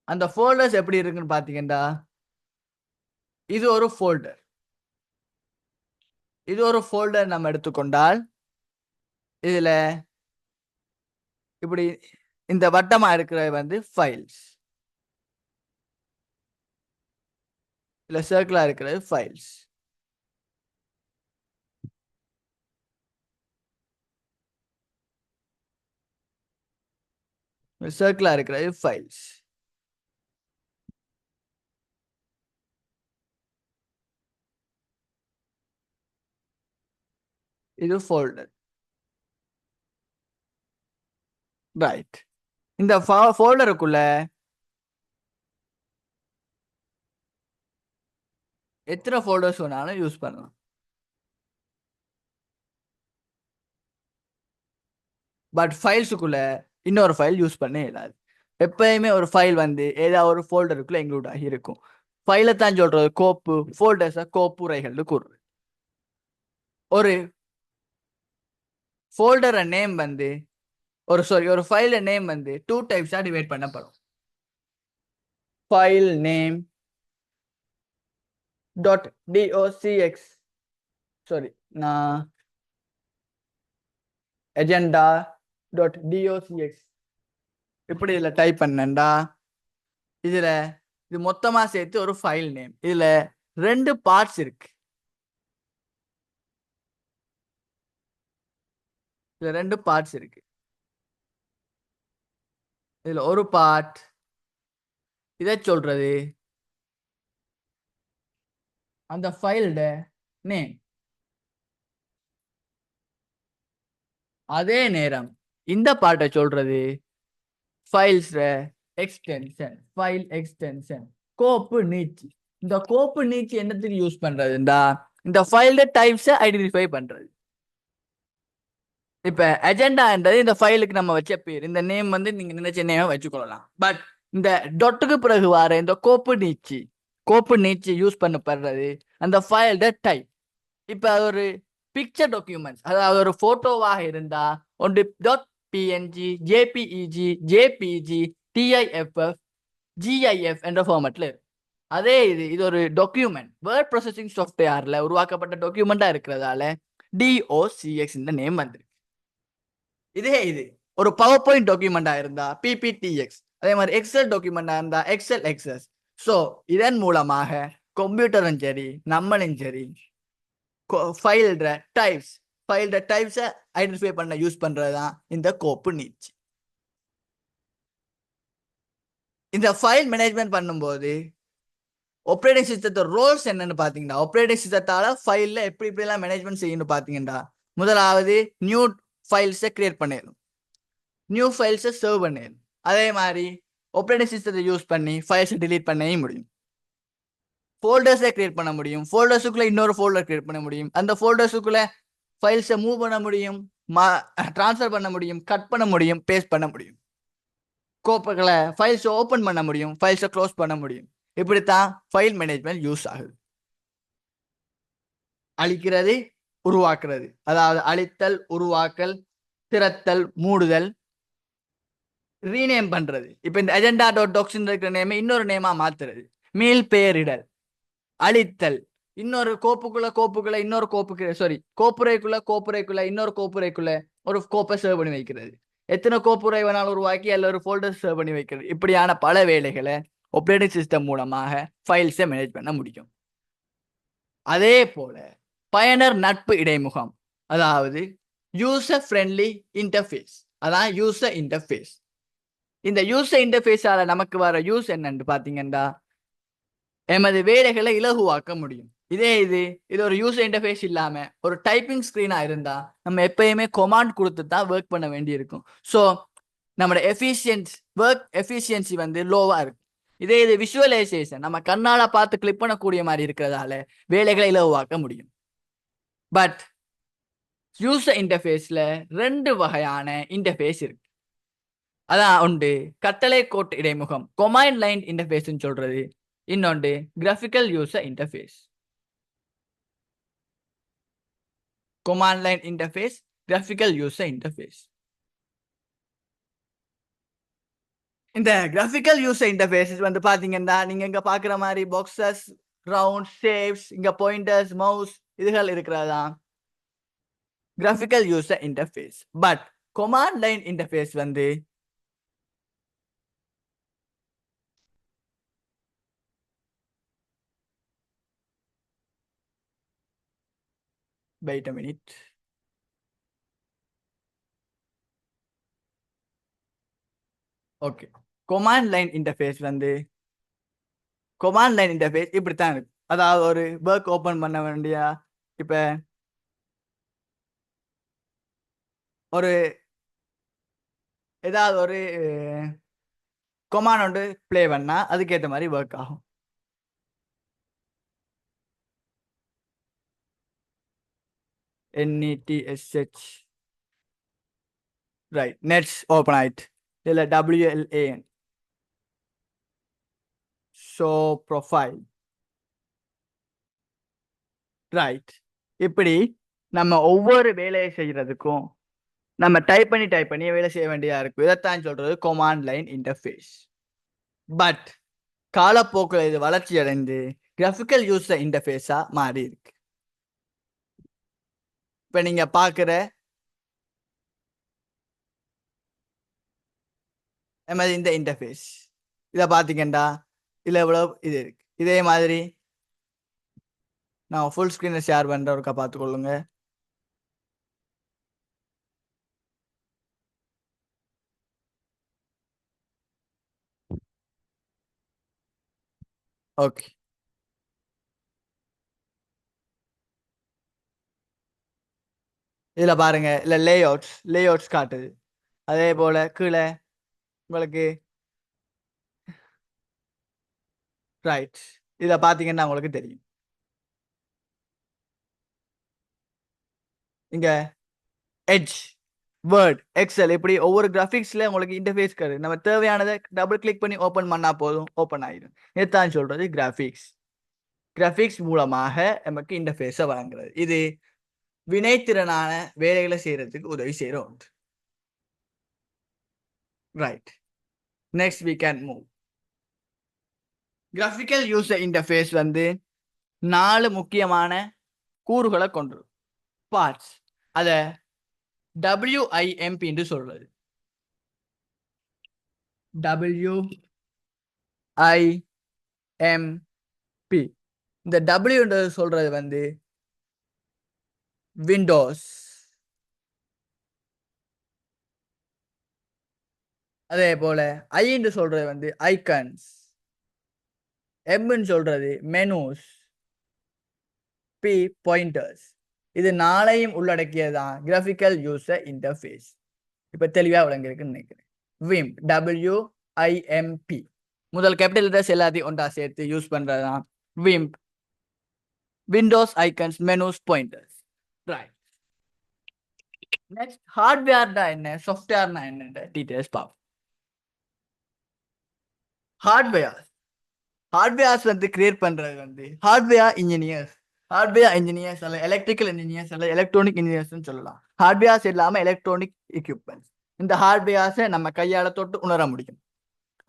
அந்த ஃபோல்டர்ஸ் எப்படி இருக்குன்னு பாத்தீங்கன்னா, இது ஒரு ஃபோல்டர். நம்ம எடுத்துக்கொண்டால் இதுல இப்படி இந்த வட்டமா இருக்கிறது வந்து ஃபைல்ஸ், இல்ல சர்க்கிளா இருக்கிறது ஃபைல்ஸ். சர்க்கிளா இருக்கிறது ஃபைல்ஸ். இது ஃபோல்டர். ரைட். இந்த ஃபோல்டருக்குள்ள எத்தனை ஃபோல்டர்ஸ் வேணாலும் யூஸ் பண்ணலாம். பட் ஃபைல்ஸுக்குள்ள இன்னொரு ஃபைல் யூஸ் பண்ண இயலாது. எப்பயுமே ஒரு ஃபைல் வந்து ஏதாவது ஒரு ஃபோல்டருக்குள்ள இன்க்ளூட் ஆகி இருக்கும். ஃபைலை தான் சொல்றது கோப்பு, ஃபோல்டர்ஸை கோப்புரைகள்னு கூறுறது. ஒரு ஃபோல்டரை நேம் வந்து ஒரு ஃபைல நேம் வந்து 2 டைப்ஸா டிவைட் பண்ணப்படும். ஃபைல் நேம் .docx சாரி நான் agenda.docx இப்படி இதுல டைப் பண்ணேன்டா. இதுல இது மொத்தமா சேர்த்து ஒரு ஃபைல் நேம். இதுல 2 பார்ட்ஸ் இருக்கு. இதுல 2 பார்ட்ஸ் இருக்கு. இதுல ஒரு பார்ட் இதை சொல்றது அந்த ஃபைலோட நேம். அதே நேரம் இந்த பார்ட்டை சொல்றது ஃபைல்ஸ் எக்ஸ்டென்ஷன், ஃபைல் எக்ஸ்டென்ஷன், கோப்பு நீட்சி. இந்த கோப்பு நீட்சி என்னத்துக்கு யூஸ் பண்றதுண்டா இந்த ஃபைலோட டைப்ஸை ஐடென்டிஃபை பண்றது. இப்ப அஜெண்டான்றது இந்த ஃபைலுக்கு நம்ம வச்ச பேர். இந்த நேம் வந்து நீங்க நினைச்ச நேமை வச்சுக்கொள்ளலாம். பட் இந்த டொட்டுக்கு பிறகு வர இந்த கோப்பு நீட்சி யூஸ் பண்ணப்படுறது அந்த ஃபைலோட டைப். இப்ப அது ஒரு பிக்சர் டாக்குமெண்ட்ஸ், அதாவது ஒரு போட்டோவாக இருந்தா ஒன்று .png, jpeg, jpg, TIFF, GIF என்ற ஃபார்மட்ல இருக்கு. அதே இது ஒரு டாக்குமெண்ட் வேர்ட் ப்ராசஸிங் சாஃப்ட்வேர்ல உருவாக்கப்பட்ட டாக்குமெண்டா இருக்கிறதால DOCX இந்த நேம் வந்திருக்கு. இது ஒரு பவர் பாயிண்ட் டாக்குமெண்டா இருந்தா PPTX, அதே மாதிரி எக்ஸல் டாக்குமெண்டா இருந்தா XLXS. ஸோ இதன் மூலமாக கம்ப்யூட்டரும் சரி நம்மளும் சரி ஃபைல்ட டைப்ஸை ஐடென்டிஃபை பண்ண யூஸ் பண்றது தான் இந்த கோப்பு நீட்சி. இந்த ஃபைல் மேனேஜ்மெண்ட் பண்ணும்போது ஆப்ரேட்டிங் சிஸ்டத்தோட ரோல்ஸ் என்னன்னு பாத்தீங்கன்னா, ஆப்ரேட்டிங் சிஸ்டத்தால ஃபைல்ல எப்படிலாம் மேனேஜ்மெண்ட் செய்யணும்னு பாத்தீங்கன்னா, முதலாவது நியூ ஃபைல்ஸை கிரியேட் பண்ணிடணும், நியூ ஃபைல்ஸை சர்வ் பண்ணிடணும். அதே மாதிரி ஆப்ரேட்டிங் சிஸ்டத்தை யூஸ் பண்ணி ஃபைல்ஸை டிலீட் பண்ணவும் முடியும். ஃபோல்டர்ஸை கிரியேட் பண்ண முடியும், ஃபோல்டர்ஸுக்குள்ள இன்னொரு ஃபோல்டர் கிரியேட் பண்ண முடியும், அந்த ஃபோல்டர்ஸுக்குள்ள ஃபைல்ஸை மூவ் பண்ண முடியும், ட்ரான்ஸ்ஃபர் பண்ண முடியும், கட் பண்ண முடியும், பேஸ்ட் பண்ண முடியும். கோப்புகளை ஃபைல்ஸை ஓப்பன் பண்ண முடியும், ஃபைல்ஸை க்ளோஸ் பண்ண முடியும். இப்படித்தான் ஃபைல் மேனேஜ்மெண்ட் யூஸ் ஆகுது. அழிக்கிறது, உருவாக்குறது, அதாவது அழித்தல், உருவாக்கல், திறத்தல், மூடுதல், ரீநேம் பண்றது. இப்ப இந்த agenda.docs இருக்கிற நேம் இன்னொரு நேமா மாத்துறது, மீள் பெயரிடல், அழித்தல், இன்னொரு கோப்புக்குள்ள இன்னொரு கோப்புரைக்குள்ள இன்னொரு கோப்புரைக்குள்ள ஒரு கோப்பை சேவ் பண்ணி வைக்கிறது, எத்தனை கோப்புரை வேணாலும் உருவாக்கி அல்ல ஒரு ஃபோல்டர் சேவ் பண்ணி வைக்கிறது. இப்படியான பல வேலைகளை ஆப்ரேட்டிங் சிஸ்டம் மூலமாக ஃபைல்ஸை மேனேஜ் பண்ண முடியும். அதே போல பயனர் நட்பு இடைமுகம், அதாவது யூசர் ஃப்ரெண்ட்லி இன்டர்ஃபேஸ், அதான் யூசர் இன்டர்ஃபேஸ். இந்த யூசர் இன்டர்ஃபேஸால நமக்கு வர யூஸ் என்னன்னு பாத்தீங்கன்னா, எமது வேலைகளை இலகுவாக்க முடியும். இது ஒரு யூசர் இன்டர்ஃபேஸ் இல்லாம ஒரு டைப்பிங் ஸ்கிரீனா இருந்தா நம்ம எப்பயுமே கொமாண்ட் கொடுத்து தான் ஒர்க் பண்ண வேண்டி இருக்கும். ஸோ நம்மளோட ஒர்க் எஃபிஷியன்சி வந்து லோவா இருக்கும். இது விஷுவலைசேஷன், நம்ம கண்ணால பார்த்து கிளிக் பண்ணக்கூடிய மாதிரி இருக்கிறதால வேலைகளை இலகுவாக்க முடியும். பட் யூசர் இன்டர்ஃபேஸ்ல 2 வகையான இன்டர்ஃபேஸ் இருக்கு. அதான் ஒன்று கட்டளை கோட்டு இடைமுகம், கொமாண்ட் லைன் இன்டர்ஃபேஸ் சொல்றது. இன்னொன்று graphical user interface. command line interface, graphical user interface. இந்த graphical user interface வந்து பாத்தீங்கன்னா, நீங்க இங்க பாக்குற மாதிரி boxes, round shapes, இங்க pointers, mouse இதுகள் இருக்கிறதா graphical user interface. But command line interface வந்து wait a minute. Okay, command line interface வந்து command line interface இப்படித்தான் இருக்கு. அதாவது ஒரு ஒர்க் ஓபன் பண்ண வேண்டிய, இப்ப ஒரு ஏதாவது ஒரு கொமாண்ட் ஒன்று பிளே பண்ணா அதுக்கேற்ற மாதிரி ஒர்க் ஆகும். NETSH ரைட், நெட்ஸ் ஓப்பன் ஆயிட்டு, இதில் WLAN ஷோ ப்ரொஃபைல். ரைட். இப்படி நம்ம ஒவ்வொரு வேலையை செய்யறதுக்கும் நம்ம டைப் பண்ணி வேலை செய்ய வேண்டியதா இருக்கும். இதைத்தான் சொல்றது command லைன் இன்டர்ஃபேஸ். பட் காலப்போக்கில் இது வளர்ச்சி அடைந்து கிராஃபிக்கல் யூசர் இன்டர்ஃபேஸா மாறி இருக்கு. இப்ப நீங்க பாக்குற இந்த இன்டர்ஃபேஸ் இதை பாத்தீங்கன்னா இதுல எவ்வளவு இது இருக்கு. இதே மாதிரி நான் ஃபுல் ஸ்கிரீனை ஷேர் பண்ற ஒருக்கா பார்த்துக்கொள்ளுங்க. ஓகே. இதுல பாருங்க, இல்ல லேஅவுட்ஸ் காட்டுது. அதே போல கீழே உங்களுக்கு ரைட் இத பாத்தீங்கன்னா உங்களுக்கு தெரியும். இங்க எட்ஜ், வேர்ட், எக்ஸல் இப்படி ஒவ்வொரு கிராஃபிக்ஸ்ல உங்களுக்கு இன்டர்ஃபேஸ் கிடையாது. நம்ம தேவையானதை டபுள் கிளிக் பண்ணி ஓபன் பண்ணா போதும், ஓபன் ஆயிடும். இதுதான் சொல்றது கிராஃபிக்ஸ் மூலமாக நமக்கு இன்டர்ஃபேஸை வழங்குறது. இது வினைத்திறனான வேலைகளை செய்யறதுக்கு உதவி செய்யற ஒன்று. Right. Next we can move. Graphical user interface 4 முக்கியமான கூறுகளை கொண்டது, பார்ட்ஸ். அத WIMP என்று சொல்றது. WIMP. இந்த W என்றது சொல்றது விண்டோஸ். அதே போல I என்று சொல்றது ஐக்கன்ஸ். M சொல்றது மெனூஸ். P pointers. இது 4ஐயும் உள்ளடக்கியதான் கிராஃபிக்கல் யூசர் இன்டர்ஃபேஸ். இப்ப தெளிவா விளங்கிருக்குன்னு நினைக்கிறேன். WIMP, WIMP. முதல் கேபிட்டல் லெட்டர்ஸ் எல்லாத்தையும் ஒன்றா சேர்த்து யூஸ் பண்றதுதான் WIMP. Windows, icons, menus, pointers. Right. Next ஹார்ட்வேர்னா என்ன, சாஃப்ட்வேர்னா என்ன டீடைல்ஸ் பார்ப்போம். ஹார்ட்வேர்ஸ் கிரியேட் பண்றது ஹார்ட்வேர் இன்ஜினியர்ஸ் அல்ல எலக்ட்ரிக்கல் இன்ஜினியர்ஸ் அல்ல எலக்ட்ரானிக் இன்ஜினியர்ஸ் சொல்லலாம். ஹார்ட்வேர்ஸ் இல்லாம எலக்ட்ரானிக் எக்யூப்மெண்ட்ஸ். இந்த ஹார்ட்வேர்ஸை நம்ம கையால தொட்டு உணர முடியும்.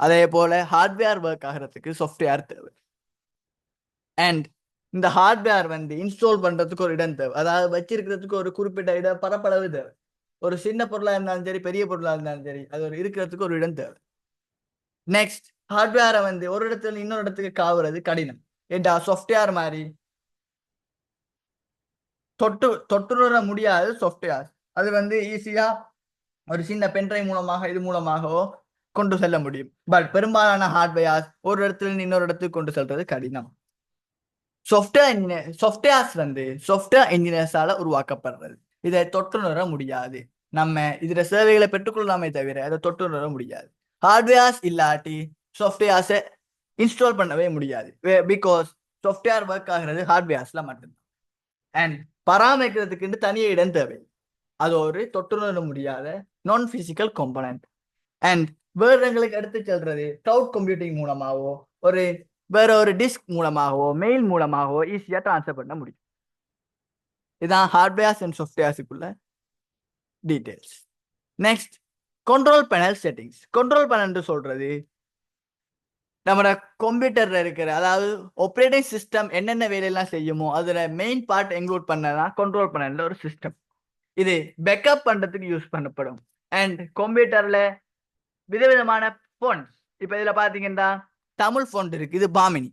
அதே போல ஹார்ட்வேர் ஒர்க் ஆகிறதுக்கு சாஃப்ட்வேர் தேவை. அண்ட் இந்த ஹார்ட்வேர் இன்ஸ்டால் பண்றதுக்கு ஒரு இடம் தேவை. அதாவது வச்சிருக்கிறதுக்கு ஒரு குறிப்பிட்ட இட பரப்பளவு தேவை. ஒரு சின்ன பொருளா இருந்தாலும் சரி, பெரிய பொருளா இருந்தாலும் சரி, அது ஒரு இருக்கிறதுக்கு ஒரு இடம் தேவை. நெக்ஸ்ட் ஹார்ட்வேரை ஒரு இடத்துல இன்னொரு இடத்துக்கு காவுறது கடினம். ஏண்டா சாஃப்ட்வேர் மாதிரி தொட்டுற முடியாது. சாஃப்ட்வேர் அது ஈஸியா ஒரு சின்ன பென்ட்ரைவ் மூலமாக இது மூலமாகவோ கொண்டு செல்ல முடியும். பட் பெரும்பாலான ஹார்ட்வேர்ஸ் ஒரு இடத்துல இன்னொரு இடத்துக்கு கொண்டு செல்றது கடினம். சாஃப்ட்வேர் இன்ஜினியர்ஸால உருவாக்கப்படுறது. இதை தொட்டுணர முடியாது. நம்ம இதுல சேவைகளை பெற்றுக்கொள்ளலாமே தவிர அதை தொட்டுணர முடியாது. ஹார்ட்வேர்ஸ் இல்லாட்டி சாஃப்ட்வேர்ஸை இன்ஸ்டால் பண்ணவே முடியாது. பிகாஸ் சாஃப்ட்வேர் ஒர்க் ஆகிறது ஹார்ட்வேர்ஸ்ல மட்டும்தான். அண்ட் பராமரிக்கிறதுக்கு தனிய இடம் தேவை. அது ஒரு தொட்டுணர முடியாத நான் பிசிக்கல் காம்பனன்ட். அண்ட் வேறங்களுக்கு எடுத்து செல்றது கிளவுட் கம்ப்யூட்டிங் மூலமாகவோ வேற ஒரு டிஸ்க் மூலமாகவோ மெயில் மூலமாகவோ ஈஸியா டிரான்ஸ்ஃபர் பண்ண முடியும். இதுதான் ஹார்ட்வேர்ஸ் அண்ட் சாஃப்ட்வேர்ஸுக்குள்ள details. Next control panel settings. Control panel சொல்றது நம்ம கம்ப்யூட்டர்ல இருக்கிற, அதாவது ஆப்ரேட்டிங் சிஸ்டம் என்னென்ன வேலையெல்லாம் செய்யுமோ அதுல மெயின் பார்ட் இன்க்ளூட் பண்ணதான் கண்ட்ரோல் பேனல்ல ஒரு சிஸ்டம். இது பேக்கப் பண்றதுக்கு யூஸ் பண்ணப்படும். அண்ட் கம்ப்யூட்டர்ல விதவிதமான ஃபோன்ஸ். இப்ப இதுல பாத்தீங்கன்னா தமிழ் ஃபோன் இருக்கு, இது Bamini.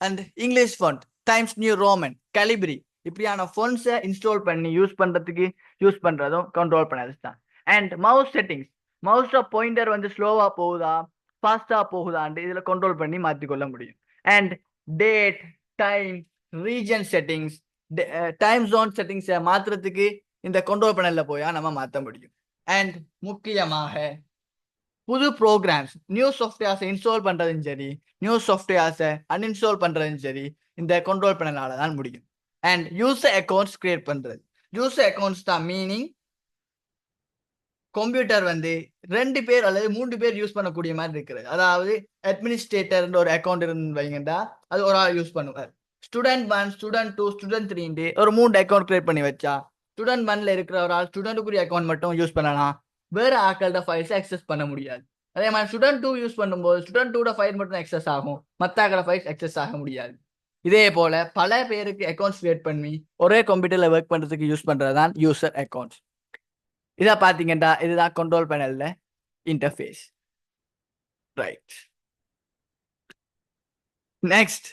And English font Times New Roman, Calibri இப்படியான ஃபோன்ஸை இன்ஸ்டால் பண்ணி யூஸ் பண்றதும் கண்ட்ரோல் பேனல்ஸ் தான். And mouse settings. Mouse pointer ஸ்லோவா போகுதா ஃபாஸ்டா போகுதான்னு இதுல கண்ட்ரோல் பண்ணி மாற்றிக்கொள்ள முடியும். And date, time, region settings, time zone செட்டிங்ஸை மாத்துறதுக்கு இந்த கண்ட்ரோல் பேனல்ல போயா நம்ம மாற்ற முடியும். அண்ட் முக்கியமாக புது ப்ரோக்ராம்ஸ், நியூ சாஃப்ட்வேர்ஸை இன்ஸ்டால் பண்றதும் சரி, நியூ சாஃப்ட்வேர்ஸை அன்இன்ஸ்டால் பண்றதும் சரி இந்த கண்ட்ரோல் பேனலால தான் முடியும். அண்ட் யூசர் அக்கௌண்ட்ஸ் கிரியேட் பண்றது. யூசர் அக்கௌண்ட்ஸ் தான் மீனிங் கம்ப்யூட்டர் வந்து 2 பேர் அல்லது 3 பேர் யூஸ் பண்ணக்கூடிய மாதிரி இருக்கிறது. அதாவது அட்மினிஸ்ட்ரேட்டர் ஒரு அக்கௌண்ட் இருந்து வைங்கண்டா அது ஒரு ஆள் யூஸ் பண்ணுவார். ஸ்டூடெண்ட் 1, ஸ்டூடெண்ட் 2, ஸ்டூடெண்ட் 3 ஒரு 3 அக்கௌண்ட் கிரியேட் பண்ணி வச்சா ஸ்டூடெண்ட் 1ல இருக்கிற ஒரு ஆள் ஸ்டூடெண்ட்டுக்குரிய அக்கௌண்ட் மட்டும் யூஸ் பண்ணலாம். வேற ஆட்களோட ஃபைல்ஸை அக்சஸ் பண்ண முடியாது. அதே மாதிரி ஸ்டூடெண்ட் 2 யூஸ் பண்ணும்போது ஸ்டூடெண்ட் 2 ஃபைல் மட்டும் அக்சஸ் ஆகும், மற்ற ஆக்களோட ஃபைல்ஸ் அக்சஸ் ஆக முடியாது. இதே போல பல பேருக்கு அக்கௌண்ட்ஸ் கிரியேட் பண்ணி ஒரே கம்ப்யூட்டர்ல ஒர்க் பண்றதுக்கு யூஸ் பண்றது தான் யூசர் அக்கௌண்ட்ஸ். இதை பார்த்தீங்கன்னா இதுதான் கண்ட்ரோல் பேனல்ல இன்டர்ஃபேஸ். ரைட். நெக்ஸ்ட்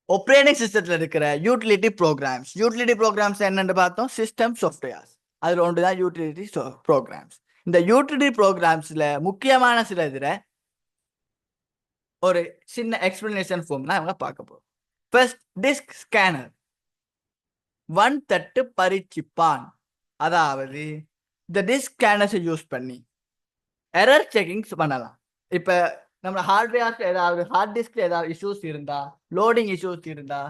ஆப்பரேட்டிங் சிஸ்டத்தில் இருக்கிற யூட்டிலிட்டி ப்ரோக்ராம்ஸ். யூட்டிலிட்டி ப்ரோக்ராம்ஸ் என்னென்னு பார்த்தோம், சிஸ்டம் சாஃப்ட்வேர்ஸ். அதில் ஒன்று தான் யூட்டிலிட்டி ப்ரோக்ராம்ஸ். இந்த யூட்டிலிட்டி ப்ரோக்ராம்ஸில் முக்கியமான சில இதில் ஒரு சின்ன எக்ஸ்பிளனேஷன் ஃபார்ம் அவங்க பார்க்க போகிறோம். First disk scanner. வன் தட்டு பரிச்சிப்பான். அதாவது இந்த டிஸ்க் ஸ்கேனர்ஸை யூஸ் பண்ணி எரர் செக்கிங்ஸ் பண்ணலாம். இப்போ நம்ம ஹார்ட்வேர்ஸ்ல ஏதாவது ஹார்ட் டிஸ்க்ல ஏதாவது இஷ்யூஸ் இருந்தா, லோடிங் இஷ்யூஸ் இருந்தா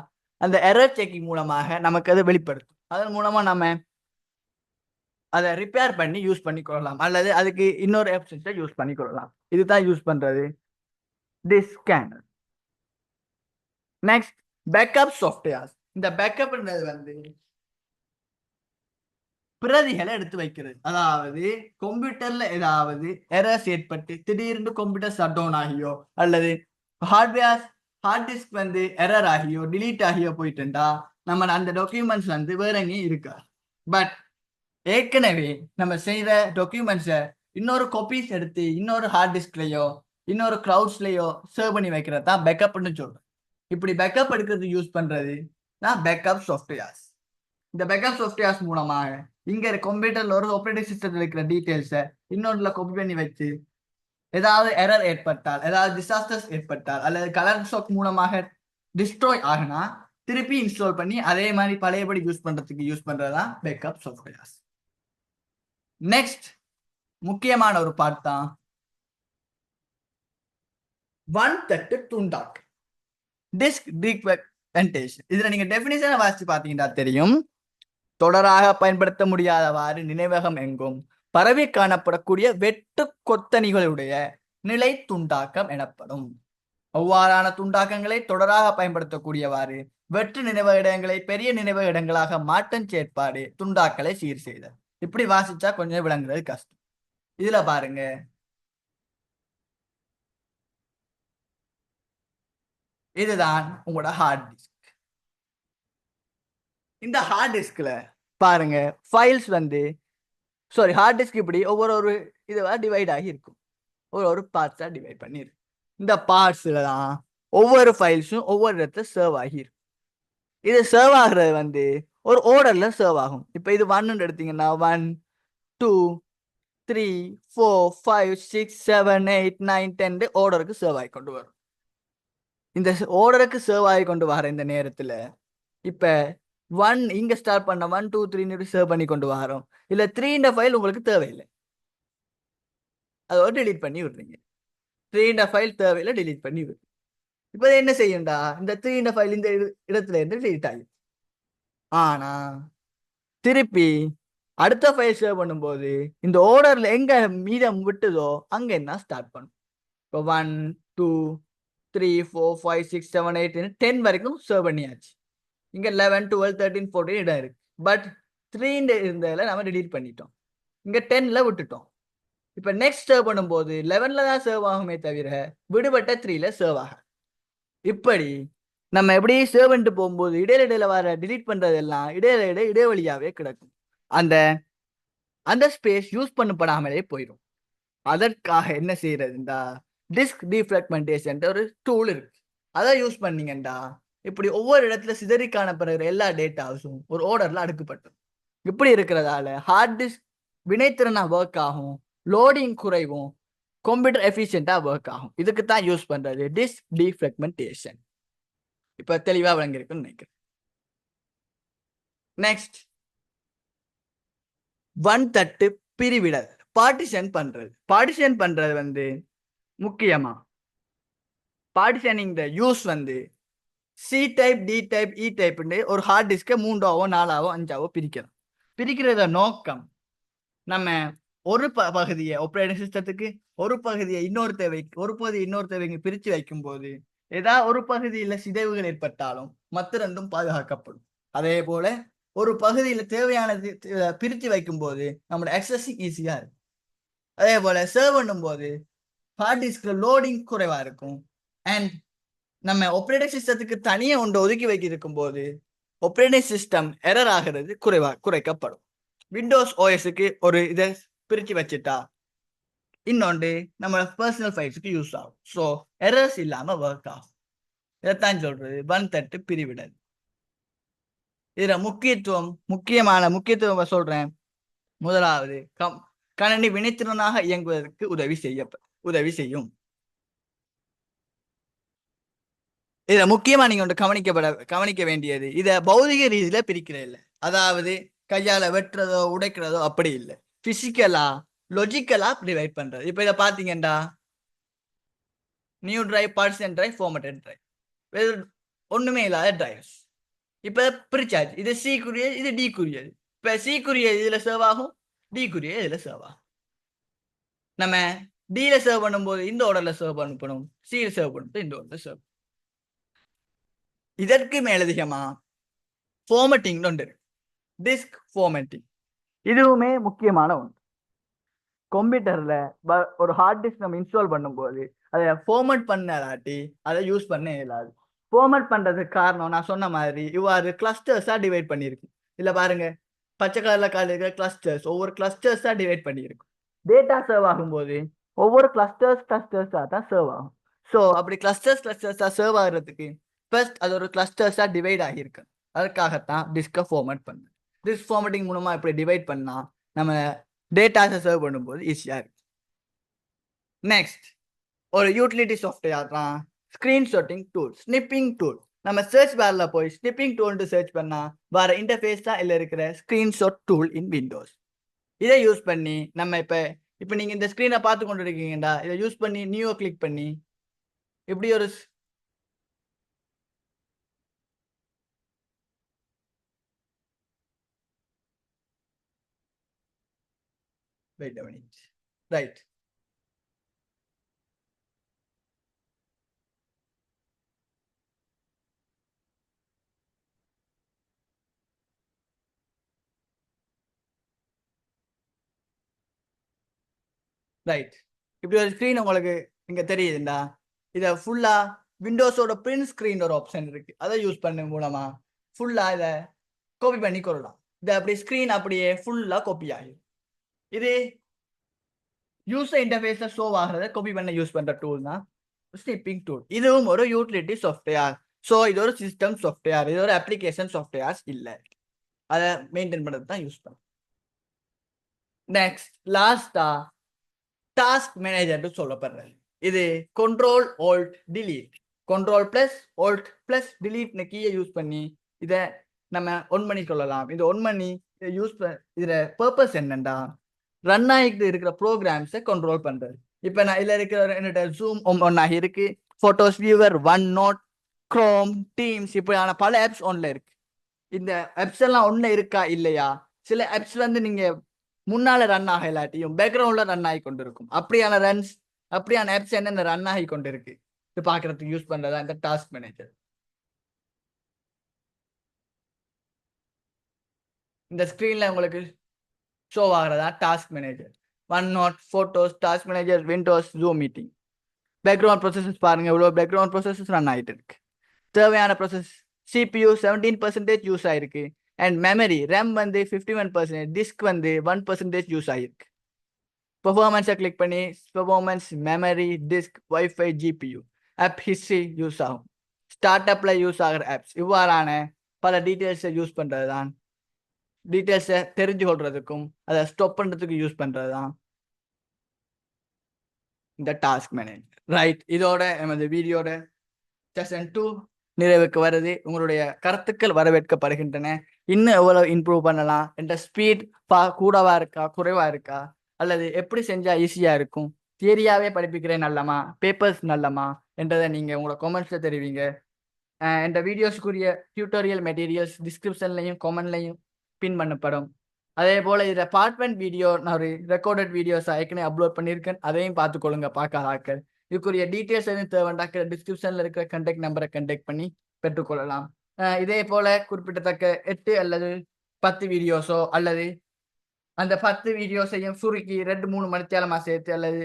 அந்த எரர் செக்கிங் மூலமாக நமக்கு அது வெளிப்படுத்தும். அதன் மூலமா நம்ம அதை ரிப்பேர் பண்ணி யூஸ் பண்ணி கொள்ளலாம், அல்லது அதுக்கு இன்னொரு ஆப்ஷன்ஸை யூஸ் பண்ணி கொள்ளலாம். இதுதான் யூஸ் பண்றது disk scanner. Next backup softwares. இந்த பேக்கப்ன்றது வந்து பிரதிகளை எடுத்து வைக்கிறது. அதாவது கம்ப்யூட்டர்ல ஏதாவது எரர்ஸ் ஏற்பட்டு திடீர்னு கம்ப்யூட்டர் ஷட் டவுன் ஆகியோ அல்லது ஹார்ட் டிஸ்க் வந்து எரர் ஆகியோ டிலீட் ஆகியோ போயிட்டுண்டா நம்ம அந்த டாக்குமெண்ட்ஸ் வந்து வேற எங்கேயும் இருக்கா. பட் ஏற்கனவே நம்ம செய்த டாக்குமெண்ட்ஸை இன்னொரு காப்பீஸ் எடுத்து இன்னொரு ஹார்ட் டிஸ்க்லயோ இன்னொரு கிளவுட்ஸ்லயோ சேவ் பண்ணி வைக்கிறது தான் பேக்கப்னு சொல்றோம். இப்படி பேக்கப் எடுக்கிறது யூஸ் பண்றது தான் பேக்கப் சாஃப்ட்வேர்ஸ். இந்த பேக்கப் சாஃப்ட்வேர்ஸ் மூலமாக இங்க கம்ப்யூட்டர்ல ஒரு ஆப்பரேட்டிங் சிஸ்டத்தில் இருக்கிற டீடைல்ஸை இன்னொன்றுல காப்பி பண்ணி வச்சு ஏதாவது எரர் ஏற்பட்டால், ஏதாவது டிசாஸ்டர்ஸ் ஏற்பட்டால் அல்லது கலர் ஷாக் மூலமாக டிஸ்ட்ராய் ஆகினா திருப்பி இன்ஸ்டால் பண்ணி அதே மாதிரி பழையபடி யூஸ் பண்றதுக்கு யூஸ் பண்றதுதான் பேக்கப் சாஃப்ட்வேர்ஸ். நெக்ஸ்ட் முக்கியமான ஒரு பார்ட் தான் வன் தட்டு துண்டாக் டிஸ்க் டீஃப்ராக்மெண்டேஷன். இதுல நீங்க டெஃபினிஷனை வாசிச்சு பார்த்தீங்கன்னா தெரியும். தொடராக பயன்படுத்த முடியாதவாறு நினைவகம் எங்கும் பரவி காணப்படக்கூடிய வெட்டு கொத்தணிகளுடைய நிலை துண்டாக்கம் எனப்படும். அவ்வாறான துண்டாக்கங்களை தொடராக பயன்படுத்தக்கூடியவாறு வெற்று நினைவக இடங்களை பெரிய நினைவக இடங்களாக மாற்றம் செயற்பாடு துண்டாக்களை சீர் செய்தல். இப்படி வாசிச்சா கொஞ்சம் விளங்குறது கஷ்டம். இதுல பாருங்க, இதுதான் உங்களோட ஹார்ட் டிஸ்க். இந்த ஹார்ட் டிஸ்க்ல பாருங்க ஃபைல்ஸ் வந்து ஹார்ட் டிஸ்க் இப்படி ஒவ்வொரு இதுவா டிவைட் ஆகி இருக்கும், ஒரு பார்ட்ஸா டிவைட் பண்ணிருக்கு. இந்த பார்ட்ஸ்ல தான் ஒவ்வொரு ஃபைல்ஸும் ஒவ்வொரு இடத்துல சர்வ் ஆகியிருக்கும். இது சர்வ் ஆகுறது வந்து ஒரு ஆர்டர்ல சர்வ் ஆகும். இப்போ இது 1 எடுத்தீங்கன்னா 1 2 3 4 5 6 7 8 9 10 ஆர்டருக்கு சர்வ் ஆகி கொண்டு வரும். இந்த ஆர்டருக்கு சர்வ் ஆகி கொண்டு வர இந்த நேரத்துல இப்ப 1 இங்க ஸ்டார்ட் பண்ண 1 2 3 சர்வ் பண்ணி கொண்டு வரோம். இல்ல 3 ஃபைல் உங்களுக்கு தேவையில்லை, அதோட டிலீட் பண்ணி விடுறீங்க. 3 ஃபைல் தேவையில்லை, டிலீட் பண்ணி விடுறீங்க. இப்போ என்ன செய்யும்டா, இந்த 3 ஃபைல் இந்த இடத்துல இருந்து டிலீட் ஆகும். ஆனா திருப்பி அடுத்த ஃபைல் சேவ் பண்ணும்போது இந்த ஆர்டர்ல எங்க மீதம் விட்டுதோ அங்க என்ன ஸ்டார்ட் பண்ணும். இப்போ 1 2 3 4 5 6 7 8 10 வரைக்கும் சேவ் பண்ணியாச்சு. இங்க 11 12 13 14 இடம் இருக்கு. பட் 3 இருந்ததுல நம்ம டிலீட் பண்ணிட்டோம், இங்க 10ல விட்டுட்டோம். இப்ப நெக்ஸ்ட் சேவ் பண்ணும்போது 11ல தான் சேவ் ஆகுமே தவிர விடுபட்ட 3ல சேவ் ஆக. இப்படி நம்ம எப்படி சேவ் பண்ணிட்டு போகும்போது இடையில வர டிலீட் பண்றதெல்லாம் இடைவெளியாவே கிடக்கும். அந்த ஸ்பேஸ் யூஸ் பண்ணப்படாமலே போயிடும். அதற்காக என்ன செய்யறதுண்டா, டிஸ்க் டீஃப்ராக்மெண்டேஷன் ஒரு டூல் இருக்கு. அதை யூஸ் பண்ணீங்கண்டா இப்படி ஒவ்வொரு இடத்துல சிதறி காணப்படுற எல்லா டேட்டாஸும் ஒரு ஆர்டர்ல அடுக்கப்பட்டது. இப்படி இருக்கிறதால ஹார்ட் டிஸ்க் வினைத்திறனா ஒர்க் ஆகும், லோடிங் குறைவும், கம்ப்யூட்டர் எஃபிஷியண்டா ஒர்க் ஆகும். இதுக்கு தான் யூஸ் பண்றது டிஸ்க் டீஃப்ராக்மெண்டேஷன். இப்ப தெளிவா விளங்கிருக்குன்னு நினைக்கிறேன். நெக்ஸ்ட் வன் தட்டு பிரிவிடல், பார்ட்டிஷன் பண்றது. பார்ட்டிஷன் பண்றது வந்து முக்கியமா பார்ட்டிஷனிங் யூஸ் வந்து சி டைப் டி டைப் இ டைப்னு ஒரு ஹார்ட் டிஸ்கை 3ஆவோ 4ஆவோ 5ஆவோ பிரிக்கிறோம். பிரிக்கிறத நோக்கம் நம்ம ஒரு பகுதியை ஆப்ரேட்டிங் சிஸ்டத்துக்கு ஒரு பகுதியை இன்னொரு தேவைக்கு பிரித்து வைக்கும் போது ஏதாவது ஒரு பகுதியில சிதைவுகள் ஏற்பட்டாலும் மற்ற ரெண்டும் பாதுகாக்கப்படும். அதே போல ஒரு பகுதியில தேவையானது பிரித்து வைக்கும் போது நம்மளோட அக்சஸிங் ஈஸியா இருக்கும். அதே போல சர்வ் பண்ணும் போது ஹார்ட் டிஸ்க்ல லோடிங் குறைவா இருக்கும். அண்ட் நம்ம ஆப்ரேட்டிங் சிஸ்டத்துக்கு தனியா ஒன்று ஒதுக்கி வைக்கிருக்கும் போது ஆப்ரேட்டிங் சிஸ்டம் எரர் ஆகிறது குறைக்கப்படும். விண்டோஸ் ஓஎஸ்க்கு ஒரு இதை பிரித்து வச்சுட்டா இன்னொன்று நம்ம பர்சனல் ஃபைல்ஸுக்கு யூஸ் ஆகும். ஸோ எரர்ஸ் இல்லாம ஒர்க் ஆகும். இதைத்தான் சொல்றது வன்தட்டு பிரிவிடல். இதுல முக்கியத்துவம் சொல்றேன். முதலாவது கணினி வினைத்திறனாக இயங்குவதற்கு உதவி செய்யும். இதுல முக்கியமா நீங்க ஒன்று கவனிக்க வேண்டியது, இத பௌதிக ரீதியில பிரிக்கிறது இல்லை. அதாவது கையால வெட்டுறதோ உடைக்கிறதோ அப்படி இல்லை. பிசிக்கலா லொஜிக்கலா டிவைட் பண்றது. இப்ப இதை பாத்தீங்கன்னா new drive, partition drive, formatted drive, ஒண்ணுமே இல்லாத டிரைவ்ஸ். இப்ப பிரிச்சாச்சு. இது சி குறியது, இது டி குறியது. இப்ப சி குறியது இதுல சர்வ் ஆகும், டி குறியது இதுல சர்வ் ஆகும். நம்ம டில சர்வ் பண்ணும்போது இந்த ஆர்டர்ல சர்வ் பண்ணணும், சில சர்வ் பண்ணும்போது இந்த ஆர்டர்ல சர்வ். இதற்கு மேலதிகமா ஃபார்மேட்டிங் ஒன்று இருக்கு, டிஸ்க் ஃபார்மேட்டிங். இதுவுமே முக்கியமான ஒன்று. கம்ப்யூட்டர்ல ஒரு ஹார்ட் டிஸ்க் நம்ம இன்ஸ்டால் பண்ணும்போது அதை ஃபார்மேட் பண்ணலாட்டி அதை யூஸ் பண்ண இயலாது. ஃபார்மேட் பண்றதுக்கு காரணம் நான் சொன்ன மாதிரி இவ்வாறு கிளஸ்டர்ஸா டிவைட் பண்ணியிருக்கும். இல்ல பாருங்க, பச்சை கலர்ல இருக்கிற கிளஸ்டர்ஸ், ஒவ்வொரு கிளஸ்டர்ஸா டிவைட் பண்ணியிருக்கும். டேட்டா சர்வ் ஆகும்போது ஒவ்வொரு கிளஸ்டர்ஸா தான் சர்வ் ஆகும். ஸோ அப்படி கிளஸ்டர்ஸா சர்வ் ஆகுறதுக்கு ஃபர்ஸ்ட் அது ஒரு கிளஸ்டர்ஸா டிவைட் ஆகியிருக்கு. அதுக்காகத்தான் டிஸ்கை ஃபார்மேட் பண்ணு. டிஸ்க் ஃபார்மேட்டிங் மூலமா இப்படி டிவைட் பண்ணா நம்ம டேட்டாஸை சர்வ் பண்ணும்போது ஈஸியா இருக்கு. நெக்ஸ்ட் ஒரு யூட்டிலிட்டி சாஃப்ட்வேர் தான் ஸ்கிரீன்ஷாட்டிங் டூல், ஸ்னிப்பிங் டூல். நம்ம சர்ச் பார்ல போய் ஸ்னிப்பிங் டூல் சர்ச் பண்ணா வர இன்டர்ஃபேஸ் தான் இல்ல இருக்கிற ஸ்கிரீன்ஷாட் டூல் இன் விண்டோஸ். இதை யூஸ் பண்ணி நம்ம இப்ப நீங்க இந்த ஸ்கிரீனை பார்த்து கொண்டு இருக்கீங்கடா, இதை யூஸ் பண்ணி நியூ கிளிக் பண்ணி இப்படி ஒரு wait a minute, right, right. இப்படி ஒரு ஸ்கிரீன் உங்களுக்கு இங்க தெரியுதுண்டா, இதை ஃபுல்லா விண்டோஸோட பிரிண்ட் ஸ்கிரீன் ஒரு ஆப்ஷன் இருக்கு. அதை யூஸ் பண்ண மூலமா ஃபுல்லா இதை காப்பி பண்ணி கொள்ளலாம். இதை அப்படி ஸ்கிரீன் அப்படியே ஃபுல்லா காப்பி ஆகும். இது யூசர் இன்டர்ஃபேஸ்ல ஷோ ஆகிறத காப்பி பண்ண யூஸ் பண்ற டூல் தான் ஸ்னிப்பிங் டூல். இதுவும் ஒரு யூட்டிலிட்டி சாஃப்ட்வேர். ஸோ இது ஒரு சிஸ்டம் சாஃப்ட்வேர், இது ஒரு அப்ளிகேஷன் சாஃப்ட்வேர்ஸ் இல்லை. அதை மெயின்டைன் பண்ணுறது தான் யூஸ் பண்ணும். நெக்ஸ்ட் லாஸ்டா டாஸ்க் மேனேஜர் சொல்லப்படுறது. இது control alt delete, control plus alt plus delete கீயை யூஸ் பண்ணி இதை நம்ம ஒன் பண்ணி கொள்ளலாம். இது ஒன் பண்ணி இதை யூஸ் இதுல பர்பஸ் என்னண்டா, ரன் ஆகிட்டு இருக்கிற ப்ரோக்ராம்ஸை கண்ட்ரோல் பண்றது. இப்ப நான் இதுல இருக்கிற என்னோட ஜூம் ஒன்னாகி இருக்கு, Photos Viewer, OneNote, Chrome, Teams, இப்படியான பல ஆப்ஸ் ஒன்ல இருக்கு. இந்த ஆப்ஸ் எல்லாம் ஒன்ல இருக்கா இல்லையா? சில ஆப்ஸ் வந்து நீங்க முன்னால ரன் ஆக இல்லாட்டியும் பேக்ரவுண்ட்ல ரன் ஆகி கொண்டிருக்கும். அப்படியான ஆப்ஸ் என்னென்ன ரன் ஆகி கொண்டிருக்கு இது பாக்குறதுக்கு யூஸ் பண்றதா இந்த டாஸ்க் மேனேஜர். இந்த ஸ்கிரீன்ல உங்களுக்கு ஷோ ஆகிறதா task manager. OneNote, photos, task manager, Windows, Zoom meeting. Background processes பாருங்க, இவ்வளவு பேக்ரவுண்ட் ப்ரொசஸஸ் ரன் ஆகிட்டு இருக்கு. தேவையான ப்ரொசஸ் CPU 17% யூஸ் ஆயிருக்கு. அண்ட் மெமரி ரேம் வந்து 51%, டிஸ்க் வந்து 1% யூஸ் ஆகிருக்கு. பெர்ஃபார்மன்ஸை கிளிக் பண்ணி performance, memory, disk, wifi, GPU, app history use ஆகும். ஸ்டார்ட் அப்ல யூஸ் ஆகிற ஆப்ஸ், இவ்வாறான பல டீட்டெயில்ஸை யூஸ் பண்றது தான், டீட்டெயில்ஸை தெரிஞ்சு கொள்றதுக்கும் அதை ஸ்டாப் பண்றதுக்கு யூஸ் பண்றது தான் இந்த டாஸ்க் மேனேஜர். ரைட், இதோட நமது வீடியோட செஷன் 2 நிறைவுக்கு வருது. உங்களுடைய கருத்துக்கள் வரவேற்கப்படுகின்றன. இன்னும் எவ்வளவு இம்ப்ரூவ் பண்ணலாம், என்ற ஸ்பீட் கூடவா இருக்கா, குறைவா இருக்கா, அல்லது எப்படி செஞ்சா ஈஸியா இருக்கும், தியரியாவே படிப்பிக்கிறேன் நல்லமா, பேப்பர்ஸ் நல்லமா என்றதை நீங்க உங்களோட கமெண்ட்ஸ்ல தெரிவிங்க. இந்த வீடியோஸ்க்குரிய டியூட்டோரியல் மெட்டீரியல்ஸ் டிஸ்கிரிப்ஷன்லையும் கமெண்ட்லையும் பின் பண்ணப்படும். அதே போல இதுல பார்ட் 1 வீடியோ நான் ஒரு ரெக்கார்டட் வீடியோஸ் ஏற்கனவே அப்லோட் பண்ணியிருக்கேன். அதையும் பார்த்துக்கொள்ளுங்க பார்க்காத ஆட்கள். இதுக்குரிய டீட்டெயில்ஸ் எதுவும் தேவைண்டாக்க டிஸ்கிரிப்ஷன்ல இருக்கிற கான்டாக்ட் நம்பரை கான்டாக்ட் பண்ணி பெற்றுக்கொள்ளலாம். இதே போல குறிப்பிடத்தக்க 8 அல்லது 10 வீடியோஸோ அல்லது அந்த 10 வீடியோஸையும் சுருக்கி 2-3 மணித்தியாலமா சேர்த்து அல்லது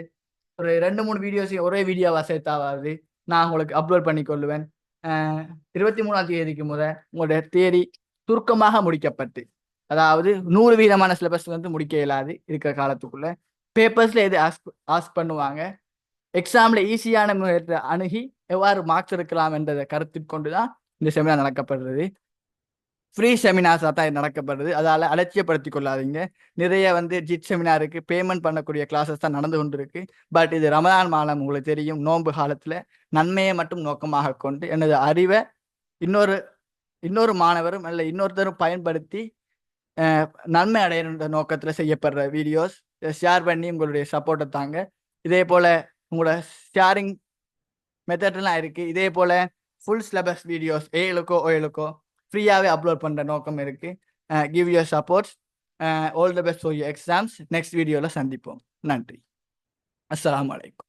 ஒரு 2-3 வீடியோஸையும் ஒரே வீடியோவா சேர்த்தாவது நான் உங்களுக்கு அப்லோட் பண்ணி கொள்ளுவேன். 23ஆம் தேதிக்கு உங்களுடைய தியரி சுருக்கமாக முடிக்கப்பட்டு, அதாவது 100% சிலபஸ் வந்து முடிக்க இயலாது இருக்கிற காலத்துக்குள்ள. பேப்பர்ஸ்ல எது ஆஸ்க் பண்ணுவாங்க, எக்ஸாம்ல ஈஸியான முறையில் அணுகி எவ்வாறு மார்க்ஸ் எடுக்கலாம் என்றதை கருத்தில் கொண்டுதான் இந்த செமினார் நடக்கப்படுறது. ஃப்ரீ செமினார்ஸாக தான் இது நடக்கப்படுது. அதால் அலட்சியப்படுத்திக் கொள்ளாதீங்க. நிறைய வந்து ஜிட் செமினாருக்கு பேமெண்ட் பண்ணக்கூடிய கிளாஸஸ் தான் நடந்து கொண்டு இருக்கு. பட் இது ரமலான் மாதம் உங்களுக்கு தெரியும், நோன்பு காலத்தில் நன்மையை மட்டும் நோக்கமாக கொண்டு எனது அறிவை இன்னொரு மாணவரும் அல்ல இன்னொருத்தரும் பயன்படுத்தி நன்மை அடையிற நோக்கத்தில் செய்யப்படுற வீடியோஸ். ஷேர் பண்ணி உங்களுடைய சப்போர்ட்டை தாங்க. இதே போல் உங்களோட ஷேரிங் மெத்தட்லாம் இருக்குது. இதே போல் ஃபுல் சிலபஸ் வீடியோஸ் 7க்கோ 7க்கோ ஃப்ரீயாகவே அப்லோட் பண்ணுற நோக்கம் இருக்குது. Give your supports. All the best for your exams. Next வீடியோவில் சந்திப்போம். நன்றி. அஸ்ஸலாமு அலைக்கும்.